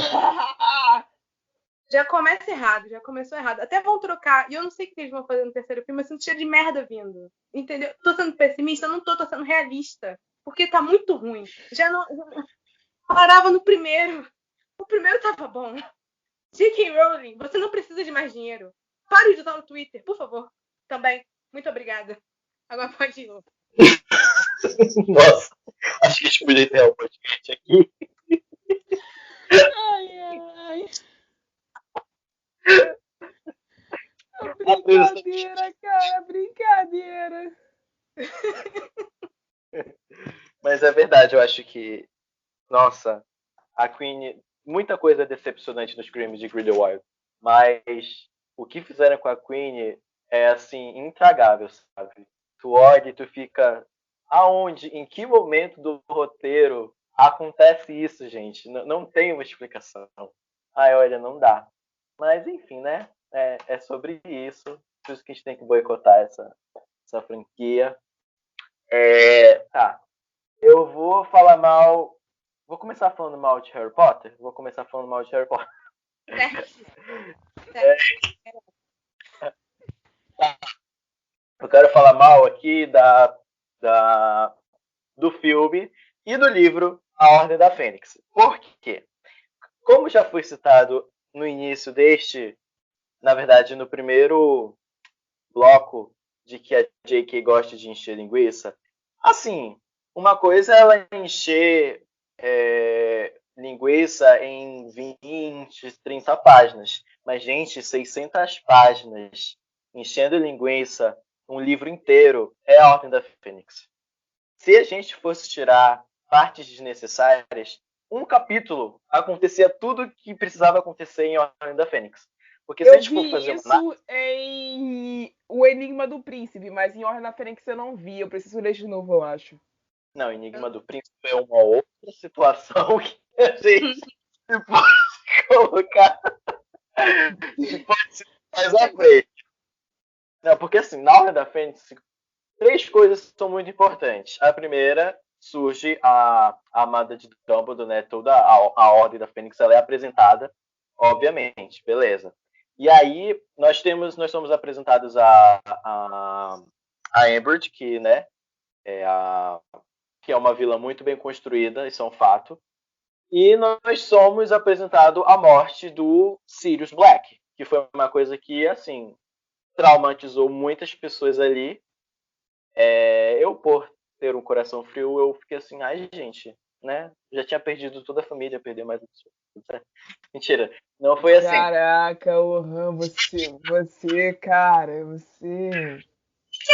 Já começa errado, já começou errado. Até vão trocar, e eu não sei o que eles vão fazer no terceiro filme, mas sinto cheio de merda vindo. Entendeu? Tô sendo pessimista? Não tô sendo realista. Porque tá muito ruim. Já parava no primeiro. O primeiro tava bom. J.K. Rowling, você não precisa de mais dinheiro. Pare de usar no Twitter, por favor. Também. Muito obrigada. Agora pode ir.
Nossa, acho que a gente podia enterrar o podcast aqui.
Ai. Brincadeira, cara, brincadeira.
Mas é verdade, eu acho que, nossa, a Queen, muita coisa decepcionante nos crimes de Grindelwald, mas o que fizeram com a Queen é, assim, intragável, sabe? Tu olha e tu fica, aonde, em que momento do roteiro acontece isso, gente? Não tem uma explicação. Ai, olha, não dá. Mas, enfim, né? É sobre isso. Por isso que a gente tem que boicotar essa franquia. Tá. Eu vou falar mal. Vou começar falando mal de Harry Potter? Vou começar falando mal de Harry Potter. Eu quero falar mal aqui do filme e do livro A Ordem da Fênix. Por quê? Como já foi citado no início na verdade, no primeiro bloco de que a J.K. gosta de encher linguiça, assim, uma coisa é ela encher linguiça em 20, 30 páginas. Mas, gente, 600 páginas enchendo linguiça, um livro inteiro, é a Ordem da Fênix. Se a gente fosse tirar partes desnecessárias, um capítulo acontecia tudo que precisava acontecer em Ordem da Fênix. Porque se a gente for fazer
isso em O Enigma do Príncipe, mas em Ordem da Fênix eu não vi. Eu preciso ler de novo, eu acho.
Não, Enigma do Príncipe é uma outra situação que a gente pode colocar mais à frente. Não, porque assim, na Ordem da Fênix, 3 coisas são muito importantes. A primeira, surge a amada de Dumbledore, né? Toda a Ordem da Fênix ela é apresentada, obviamente, beleza. E aí nós somos apresentados a Umbridge, que, né, que é uma vilã muito bem construída, isso é um fato. E nós somos apresentados a morte do Sirius Black, que foi uma coisa que, assim, traumatizou muitas pessoas ali. Eu, por ter um coração frio, eu fiquei assim, ai, gente, né? Já tinha perdido toda a família, perder mais uma pessoa. Mentira, não foi assim.
Caraca, Orhan, você, cara, você...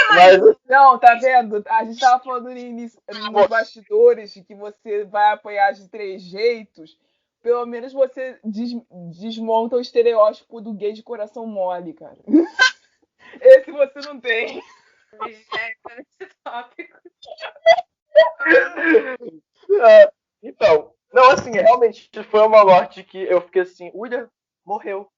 Mas...
Não, tá vendo? A gente tava falando nos bastidores de que você vai apoiar de 3 jeitos. Pelo menos você desmonta o estereótipo do gay de coração mole, cara. Esse você não tem.
Nesse tópico.
Então, não, assim, realmente foi uma morte que eu fiquei assim, William morreu.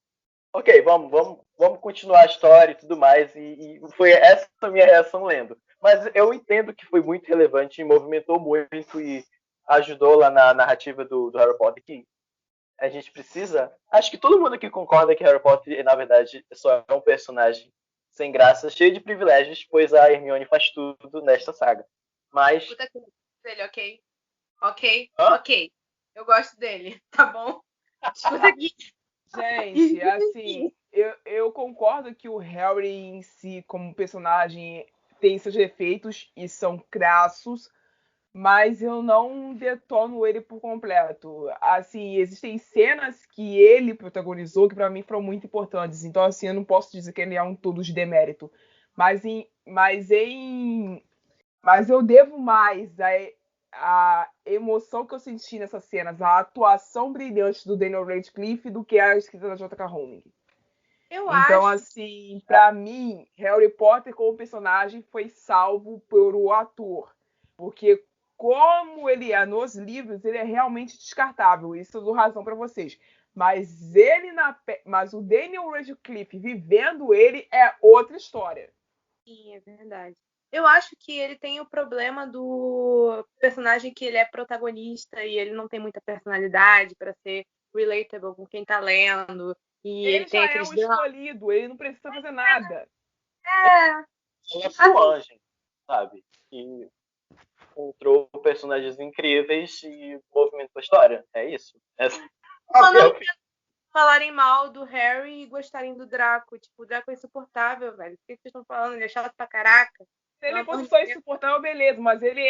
Ok, vamos continuar a história e tudo mais. E foi essa a minha reação lendo. Mas eu entendo que foi muito relevante e movimentou muito e ajudou lá na narrativa do Harry Potter, que a gente precisa... Acho que todo mundo aqui concorda que Harry Potter, na verdade, só é um personagem sem graça, cheio de privilégios, pois a Hermione faz tudo nesta saga. Mas...
Puta que dele, ok? Ok?
Hã?
Ok. Eu gosto dele, tá bom? Escuta aqui.
Gente, assim, eu concordo que o Harry em si, como personagem, tem seus defeitos e são crassos, mas eu não detono ele por completo. Assim, existem cenas que ele protagonizou que pra mim foram muito importantes. Então, assim, eu não posso dizer que ele é um todo de demérito. Mas eu devo mais a emoção que eu senti nessas cenas, a atuação brilhante do Daniel Radcliffe do que a escrita da J.K. Rowling.
Eu
Então,
acho.
assim, pra mim, Harry Potter como personagem foi salvo por o ator. Porque como ele é nos livros, ele é realmente descartável. Isso eu dou razão pra vocês. Mas o Daniel Radcliffe vivendo ele é outra história.
Sim, é verdade. Eu acho que ele tem o problema do personagem que ele é protagonista e ele não tem muita personalidade pra ser relatable com quem tá lendo. E ele tem
já é
aqueles
o escolhido, ele não precisa fazer nada.
Ela é sua anjo, sabe? E encontrou personagens incríveis e movimentou a história. É isso.
Quando eu falarem mal do Harry e gostarem do Draco. Tipo, o Draco é insuportável, velho. O que vocês estão falando? Ele é chato pra caraca.
Se ele fosse só insuportável, beleza, mas ele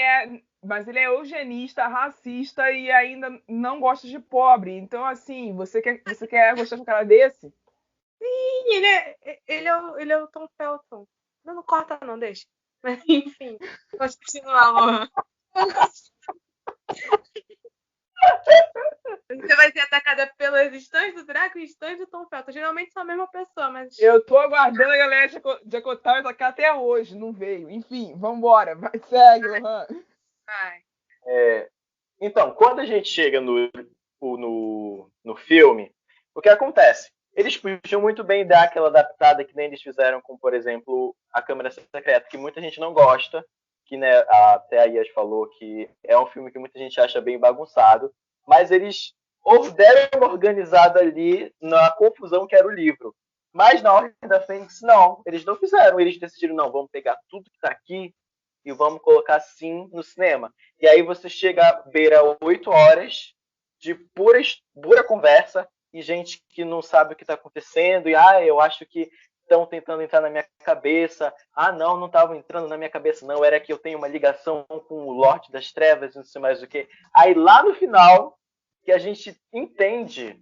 é eugenista, racista e ainda não gosta de pobre. Então, assim, você quer gostar de um cara desse?
Sim, ele é o Tom Felton. Não corta não, deixa. Mas enfim, vamos continuar, Luan. Você vai ser atacada pelas estãs do Draco e estãs do Tom Felton. Geralmente são a mesma pessoa, mas...
Eu tô aguardando a galera de Acotar atacar até hoje, não veio. Enfim, vambora. Vai, segue, Lohan.
Então, quando a gente chega no filme, o que acontece? Eles podiam muito bem dar aquela adaptada que nem eles fizeram com, por exemplo, A Câmara Secreta, que muita gente não gosta, que né, até a Ias falou que é um filme que muita gente acha bem bagunçado, mas eles deram uma organizada ali na confusão que era o livro. Mas na Ordem da Fênix, não. Eles não fizeram. Eles decidiram, não, vamos pegar tudo que está aqui e vamos colocar sim no cinema. E aí você chega à beira 8 horas de pura conversa e gente que não sabe o que está acontecendo e eu acho que estão tentando entrar na minha cabeça. Não estavam entrando na minha cabeça, não. Era que eu tenho uma ligação com o Lorde das Trevas, não sei mais o que. Aí lá no final, que a gente entende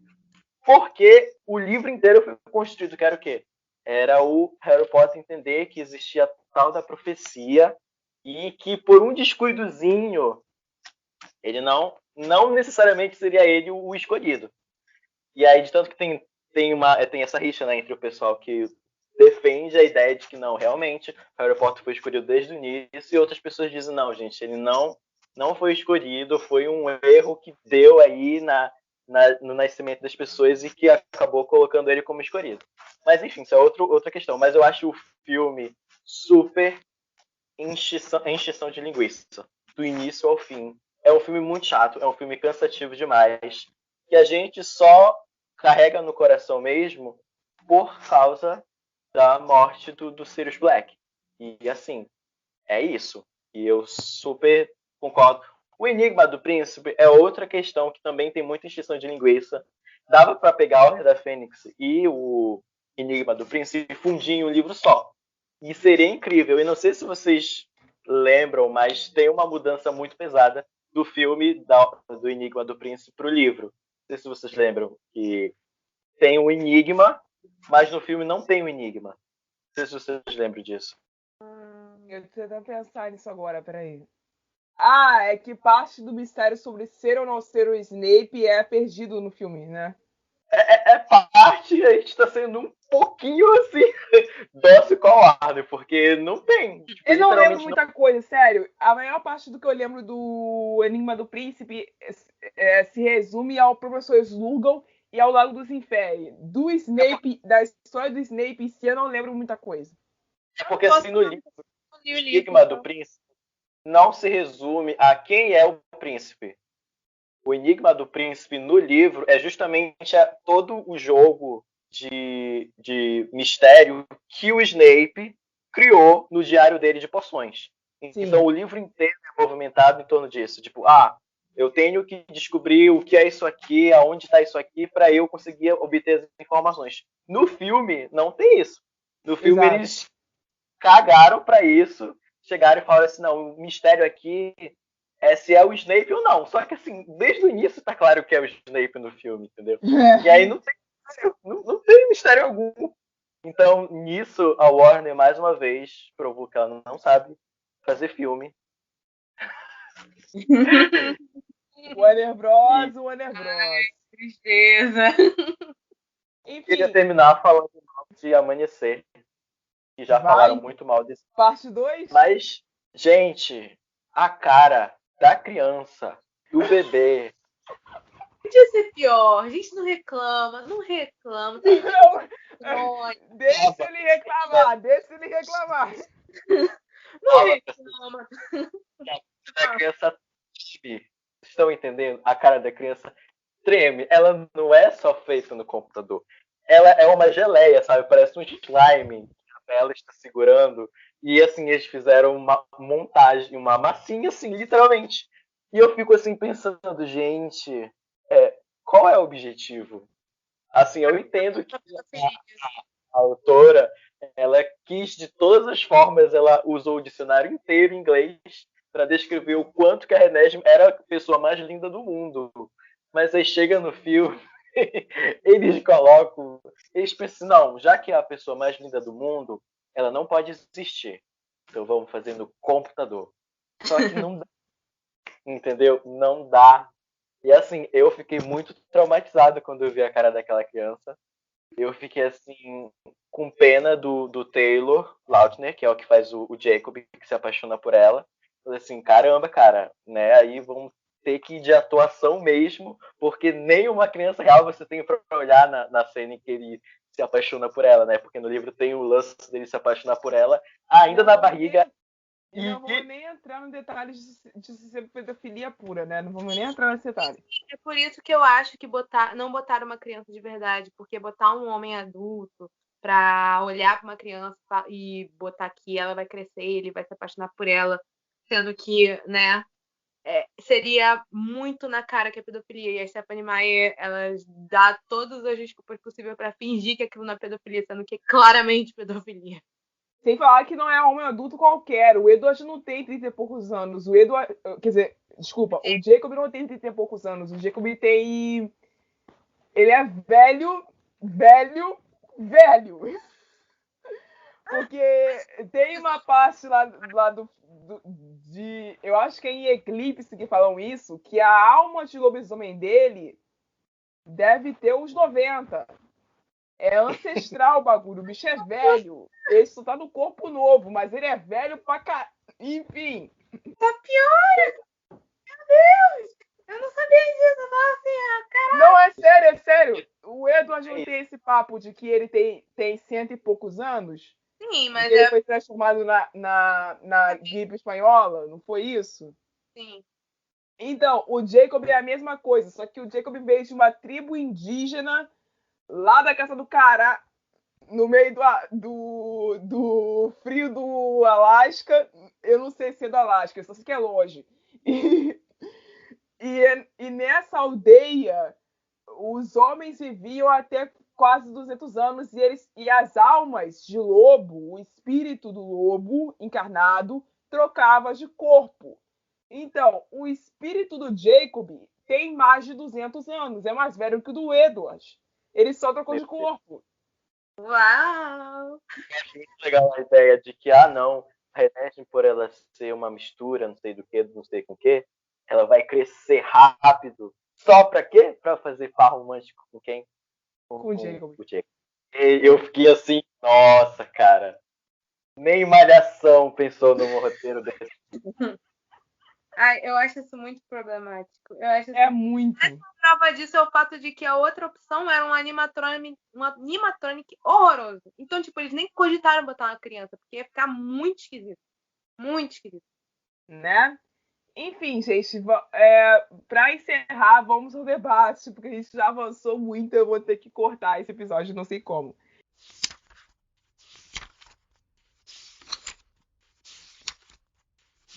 porque o livro inteiro foi construído, que era o quê? Era o Harry Potter entender que existia a tal da profecia e que por um descuidozinho ele não necessariamente seria ele o escolhido. E aí, de tanto que tem essa rixa, né, entre o pessoal que defende a ideia de que não, realmente, Harry Potter foi escolhido desde o início, e outras pessoas dizem, não, gente, ele não foi escolhido, foi um erro que deu aí no nascimento das pessoas e que acabou colocando ele como escolhido. Mas, enfim, isso é outra questão. Mas eu acho o filme super encheção de linguiça, do início ao fim. É um filme muito chato, é um filme cansativo demais, que a gente só carrega no coração mesmo por causa da morte do Sirius Black. E assim, é isso. E eu super concordo. O Enigma do Príncipe é outra questão que também tem muita encheção de linguiça. Dava para pegar a Ordem da Fênix e o Enigma do Príncipe e fundir em um livro só. E seria incrível. E não sei se vocês lembram, mas tem uma mudança muito pesada do filme do Enigma do Príncipe para o livro. Não sei se vocês lembram que tem um enigma, mas no filme não tem um enigma. Não sei se vocês lembram disso.
Eu tô tentando pensar nisso agora, peraí. Ah, é que parte do mistério sobre ser ou não ser o Snape é perdido no filme, né?
É parte, a gente tá sendo um pouquinho assim, dócil com a Warner, porque não tem. Tipo,
Eu não lembro
literalmente
muita coisa, sério. A maior parte do que eu lembro do Enigma do Príncipe se resume ao professor Slughorn e ao Lago dos Infernos. Do Snape, da história do Snape em si, eu não lembro muita coisa.
É porque assim, no livro,
Eu
o
li o livro,
Enigma do
então.
Príncipe não se resume a quem é o príncipe. O Enigma do Príncipe no livro é justamente todo o jogo de mistério que o Snape criou no diário dele de poções.
Sim.
Então o livro inteiro é movimentado em torno disso. Tipo, eu tenho que descobrir o que é isso aqui, aonde está isso aqui, para eu conseguir obter as informações. No filme, não tem isso. No filme,
Exato.
eles cagaram para isso, chegaram e falaram assim, não, o mistério aqui é se é o Snape ou não. Só que assim, desde o início tá claro que é o Snape no filme, entendeu? E aí não tem mistério algum. Então, nisso, a Warner, mais uma vez, provou que ela não sabe fazer filme.
Warner Bros, Warner Bros.
Tristeza.
Enfim,
Queria terminar falando mal de Amanhecer, que já falaram muito mal desse.
parte 2?
Mas, gente, a cara da criança, do bebê,
Podia ser pior. A gente não reclama, não reclama. Tem
Deixa ele reclamar, deixa ele reclamar.
não reclama.
a criança treme. Vocês estão entendendo? A cara da criança treme. Ela não é só feita no computador. Ela é uma geleia, sabe? Parece um slime que ela está segurando. E assim, eles fizeram uma montagem, uma massinha, assim, literalmente. E eu fico assim pensando, gente, qual é o objetivo? Assim, eu entendo que a autora, ela quis de todas as formas, ela usou o dicionário inteiro em inglês para descrever o quanto que a Renesmee era a pessoa mais linda do mundo. Mas aí chega no filme, eles colocam, eles pensam, não, já que é a pessoa mais linda do mundo, ela não pode existir. Então vamos fazer no computador. Só que não dá, entendeu? Não dá. E assim, eu fiquei muito traumatizado quando eu vi a cara daquela criança. Eu fiquei assim, com pena do Taylor Lautner, que é o que faz o Jacob, que se apaixona por ela. Falei assim, caramba, cara, né? Aí vamos ter que ir de atuação mesmo, porque nenhuma criança real você tem pra olhar na cena em que ele se apaixona por ela, né? Porque no livro tem o lance dele se apaixonar por ela, ainda na barriga.
E não vamos nem entrar no detalhe de ser pedofilia pura, né? Não vamos nem entrar nesse detalhe.
É por isso que eu acho que não botar uma criança de verdade, porque botar um homem adulto pra olhar pra uma criança e botar que ela vai crescer, ele vai se apaixonar por ela, sendo que, né, seria muito na cara que é pedofilia. E a Stephenie Meyer, ela dá todas as desculpas possíveis pra fingir que aquilo não é pedofilia, sendo que é claramente pedofilia.
Sem falar que não é homem adulto qualquer. O Edward não tem 30 e poucos anos. O Edward. Quer dizer, desculpa, o Jacob não tem 30 e poucos anos. O Jacob tem. Ele é velho. Porque tem uma parte lá de. Eu acho que é em Eclipse que falam isso, que a alma de lobisomem dele deve ter uns 90. É ancestral o bagulho. O bicho é velho. Ele só tá no corpo novo, mas ele é velho pra cá. Enfim.
Tá pior! Meu Deus! Eu não sabia disso. Eu tava assim, caralho.
Não, é sério. O Edward não tem esse papo de que ele tem cento e poucos anos?
Sim, mas
ele foi transformado na gripe espanhola, não foi isso?
Sim.
Então, o Jacob é a mesma coisa, só que o Jacob veio de uma tribo indígena lá da Caça do Cará, no meio do frio do Alasca. Eu não sei se é do Alasca, só sei que é longe. E nessa aldeia, os homens viviam até quase 200 anos e as almas de lobo, o espírito do lobo encarnado, trocava de corpo. Então, o espírito do Jacob tem mais de 200 anos, é mais velho que o do Edward. Ele só trocou de corpo.
Uau!
Eu acho muito legal a ideia de que, não, Reneste, por ela ser uma mistura, não sei do que, não sei com o que, ela vai crescer rápido. Só pra quê? Pra fazer par romântico com quem?
Com o Jacob.
O Jacob. E eu fiquei assim, nossa, cara. Nem Malhação pensou num roteiro desse.
Ai, eu acho isso muito problemático. Eu acho
É muito.
A prova disso é o fato de que a outra opção era um animatronic horroroso. Então, tipo, eles nem cogitaram botar uma criança, porque ia ficar muito esquisito. Muito esquisito.
Né? Enfim, gente, para encerrar, vamos ao debate, porque a gente já avançou muito, eu vou ter que cortar esse episódio, não sei como.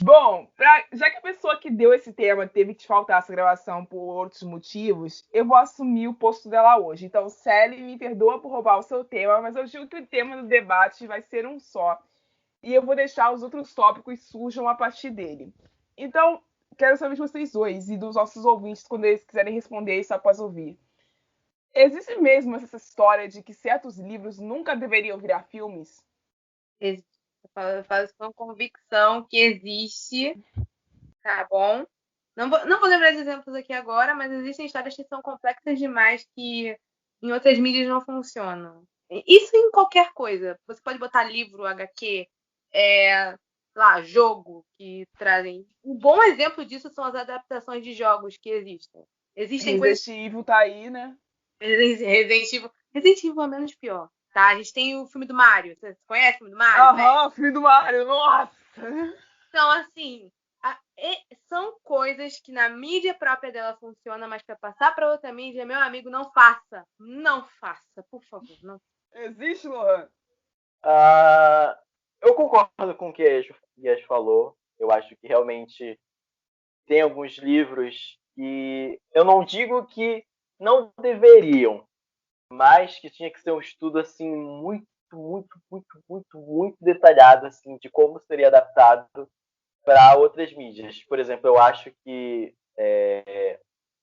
Bom, já que a pessoa que deu esse tema teve que faltar essa gravação por outros motivos, eu vou assumir o posto dela hoje. Então, Sally, me perdoa por roubar o seu tema, mas eu digo que o tema do debate vai ser um só. E eu vou deixar os outros tópicos surjam a partir dele. Então, quero saber de vocês dois e dos nossos ouvintes, quando eles quiserem responder isso após ouvir. Existe mesmo essa história de que certos livros nunca deveriam virar filmes?
Eu falo isso com convicção que existe, tá bom? Não vou lembrar de exemplos aqui agora, mas existem histórias que são complexas demais que em outras mídias não funcionam. Isso em qualquer coisa. Você pode botar livro, HQ, jogo que trazem. Um bom exemplo disso são as adaptações de jogos que existem. Existem
Resident Evil tá aí, né?
Resident Evil é menos pior. Tá? A gente tem o filme do Mario. Você conhece o filme do Mario?
Aham, filme do Mario, nossa!
Então, assim, são coisas que na mídia própria dela funciona, mas para passar para outra mídia, meu amigo, não faça. Não faça, por favor. Não.
Existe, Lohan?
Eu concordo com o que a Yas falou. Eu acho que realmente tem alguns livros que eu não digo que não deveriam, mas que tinha que ser um estudo assim muito, muito, muito, muito, muito detalhado assim de como seria adaptado para outras mídias. Por exemplo, eu acho que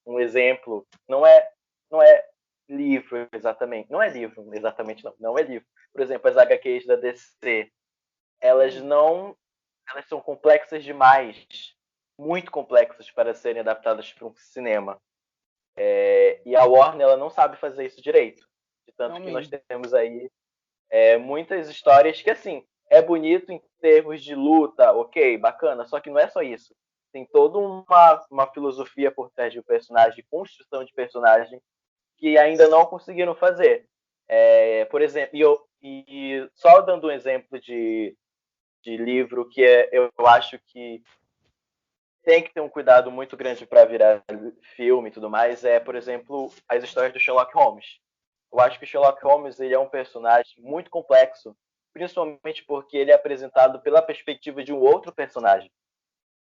um exemplo não é livro exatamente, não é livro exatamente não é livro. Por exemplo, as HQs da DC, elas são complexas demais, muito complexas para serem adaptadas para um cinema. E a Warner ela não sabe fazer isso direito. De tanto
Não
que nós
mesmo.
temos aí muitas histórias que, assim, é bonito em termos de luta, ok, bacana, só que não é só isso. Tem toda uma filosofia por trás do personagem, construção de personagem, que ainda não conseguiram fazer. Por exemplo, e só dando um exemplo de livro que eu acho que tem que ter um cuidado muito grande para virar filme e tudo mais, por exemplo, as histórias do Sherlock Holmes. Eu acho que o Sherlock Holmes ele é um personagem muito complexo, principalmente porque ele é apresentado pela perspectiva de um outro personagem,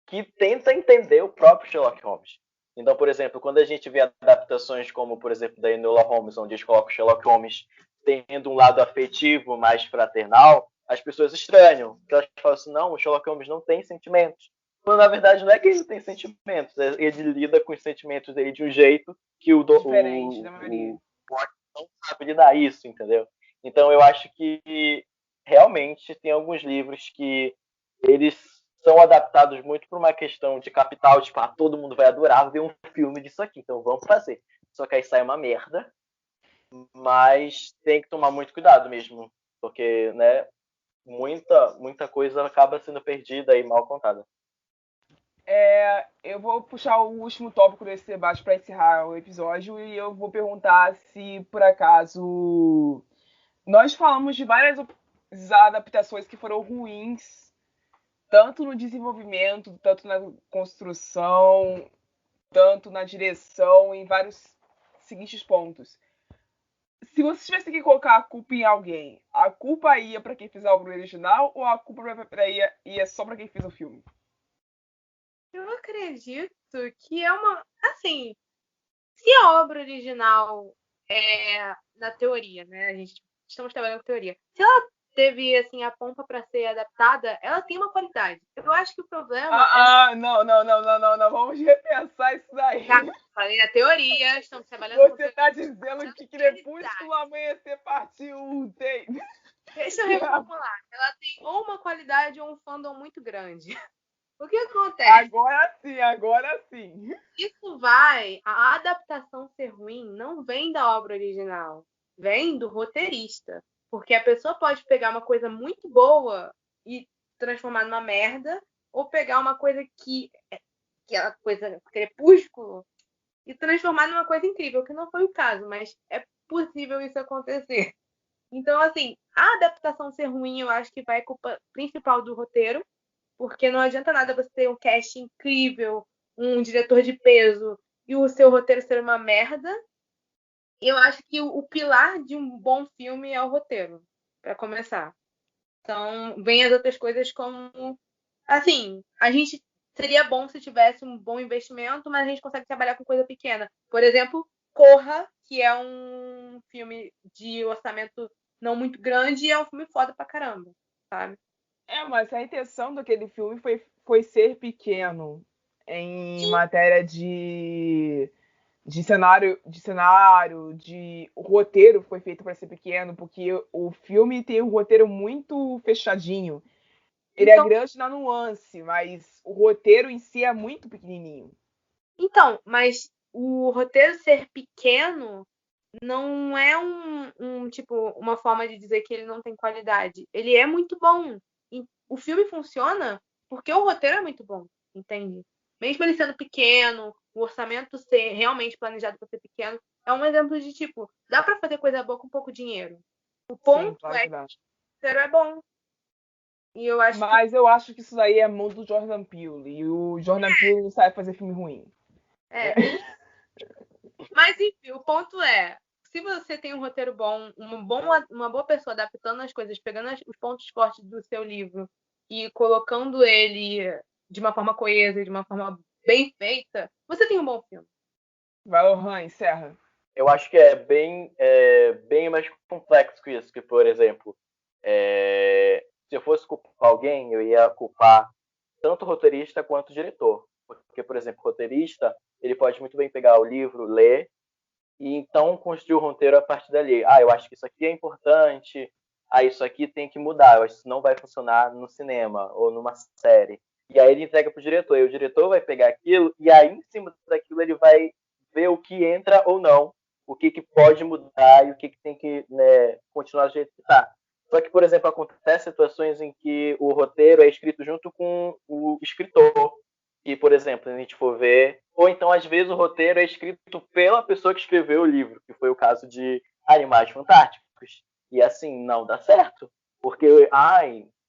que tenta entender o próprio Sherlock Holmes. Então, por exemplo, quando a gente vê adaptações como, por exemplo, da Enola Holmes, onde eles colocam o Sherlock Holmes tendo um lado afetivo mais fraternal, as pessoas estranham. Porque elas falam assim, não, o Sherlock Holmes não tem sentimentos. Quando, na verdade, não é que ele não tem sentimentos, ele lida com os sentimentos dele de um jeito que
Diferente da maioria.
o não sabe lidar isso, entendeu? Então, eu acho que realmente tem alguns livros que eles são adaptados muito por uma questão de capital, tipo, todo mundo vai adorar ver um filme disso aqui, então vamos fazer. Só que aí sai uma merda, mas tem que tomar muito cuidado mesmo, porque, né, muita coisa acaba sendo perdida e mal contada.
Eu vou puxar o último tópico desse debate para encerrar o episódio e eu vou perguntar se, por acaso, nós falamos de várias adaptações que foram ruins, tanto no desenvolvimento, tanto na construção, tanto na direção, em vários seguintes pontos. Se você tivesse que colocar a culpa em alguém, a culpa ia para quem fez a obra original ou a culpa ia só para quem fez o filme?
Eu acredito que é uma. Assim, se a obra original na teoria, né? Estamos trabalhando com teoria. Se ela teve assim a pompa para ser adaptada, ela tem uma qualidade. Eu acho que o problema
não, vamos repensar isso daí.
Falei na teoria, estamos trabalhando
Você tá dizendo que Crepúsculo Amanhecer Parte 1 tem.
Deixa eu reformular. Ela tem ou uma qualidade ou um fandom muito grande. O que acontece?
Agora sim.
A adaptação ser ruim não vem da obra original, vem do roteirista. Porque a pessoa pode pegar uma coisa muito boa e transformar numa merda, ou pegar uma coisa que é a coisa Crepúsculo e transformar numa coisa incrível, que não foi o caso, mas é possível isso acontecer. Então, assim, a adaptação ser ruim, eu acho que vai culpa principal do roteiro, porque não adianta nada você ter um cast incrível, um diretor de peso e o seu roteiro ser uma merda. Eu acho que o pilar de um bom filme é o roteiro, para começar. Então, vem as outras coisas como... Assim, a gente seria bom se tivesse um bom investimento, mas a gente consegue trabalhar com coisa pequena. Por exemplo, Corra, que é um filme de orçamento não muito grande e é um filme foda pra caramba, sabe?
Mas a intenção daquele filme foi ser pequeno em matéria de cenário, o roteiro foi feito para ser pequeno, porque o filme tem um roteiro muito fechadinho. Ele é grande na nuance, mas o roteiro em si é muito pequenininho.
Então, mas o roteiro ser pequeno não é tipo, uma forma de dizer que ele não tem qualidade. Ele é muito bom. O filme funciona porque o roteiro é muito bom, entende? Mesmo ele sendo pequeno, o orçamento ser realmente planejado para ser pequeno, é um exemplo de, tipo, dá para fazer coisa boa com pouco dinheiro. O ponto
claro
é que o roteiro é bom. E eu acho
eu acho que isso daí é mão do Jordan Peele. E o Jordan Peele não sabe fazer filme ruim.
Mas, enfim, o ponto é, se você tem um roteiro bom, uma boa pessoa adaptando as coisas, pegando os pontos fortes do seu livro e colocando ele de uma forma coesa, de uma forma bem feita, você tem um bom filme.
Vai, Lohan, encerra.
Eu acho que é bem mais complexo que isso. Que, por exemplo, se eu fosse culpar alguém, eu ia culpar tanto o roteirista quanto o diretor. Porque, por exemplo, o roteirista, ele pode muito bem pegar o livro, ler, e então construir o roteiro a partir dali. Eu acho que isso aqui é importante, isso aqui tem que mudar, eu acho que isso não vai funcionar no cinema ou numa série. E aí ele entrega para o diretor, e o diretor vai pegar aquilo, e aí em cima daquilo ele vai ver o que entra ou não, o que pode mudar e o que tem que continuar do jeito que está. Só que, por exemplo, acontecem situações em que o roteiro é escrito junto com o escritor. E, por exemplo, se a gente for ver... Ou então, às vezes, o roteiro é escrito pela pessoa que escreveu o livro, que foi o caso de Animais Fantásticos. E, assim, não dá certo. Porque,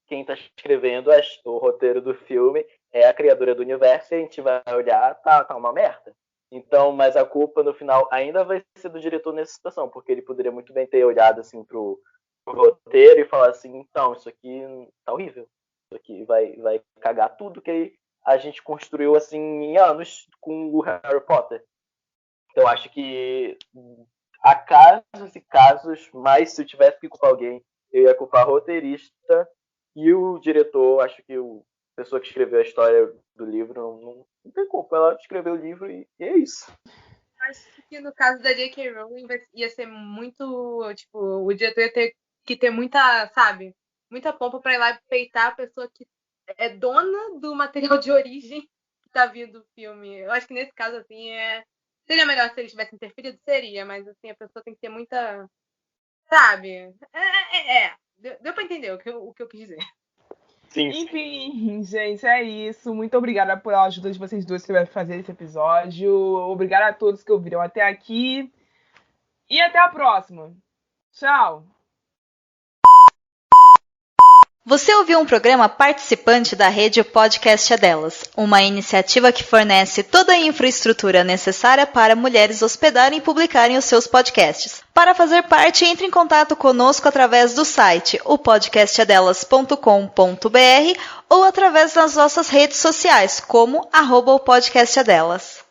quem está escrevendo o roteiro do filme é a criadora do universo e a gente vai olhar, tá uma merda. Então, mas a culpa, no final, ainda vai ser do diretor nessa situação, porque ele poderia muito bem ter olhado, assim, pro roteiro e falar assim, então, isso aqui tá horrível. Isso aqui vai cagar tudo que a gente construiu assim em anos com o Harry Potter. Então acho que há casos e casos, mas se eu tivesse que culpar alguém, eu ia culpar o roteirista e o diretor. Acho que a pessoa que escreveu a história do livro não tem culpa. Ela escreveu o livro e é isso.
Acho que no caso da J.K. Rowling ia ser muito, tipo, o diretor ia ter que ter muita, sabe, muita pompa para ir lá peitar a pessoa que é dona do material de origem que tá vindo do filme. Eu acho que nesse caso, assim, seria melhor se ele tivesse interferido, seria, mas, assim, a pessoa tem que ter muita, sabe? Deu pra entender o que eu quis dizer.
Sim.
Enfim, gente, é isso. Muito obrigada pela ajuda de vocês dois que vai fazer esse episódio. Obrigada a todos que ouviram até aqui. E até a próxima. Tchau!
Você ouviu um programa participante da rede Podcast é Delas, uma iniciativa que fornece toda a infraestrutura necessária para mulheres hospedarem e publicarem os seus podcasts. Para fazer parte, entre em contato conosco através do site opodcastadelas.com.br ou através das nossas redes sociais, como @opodcastadelas.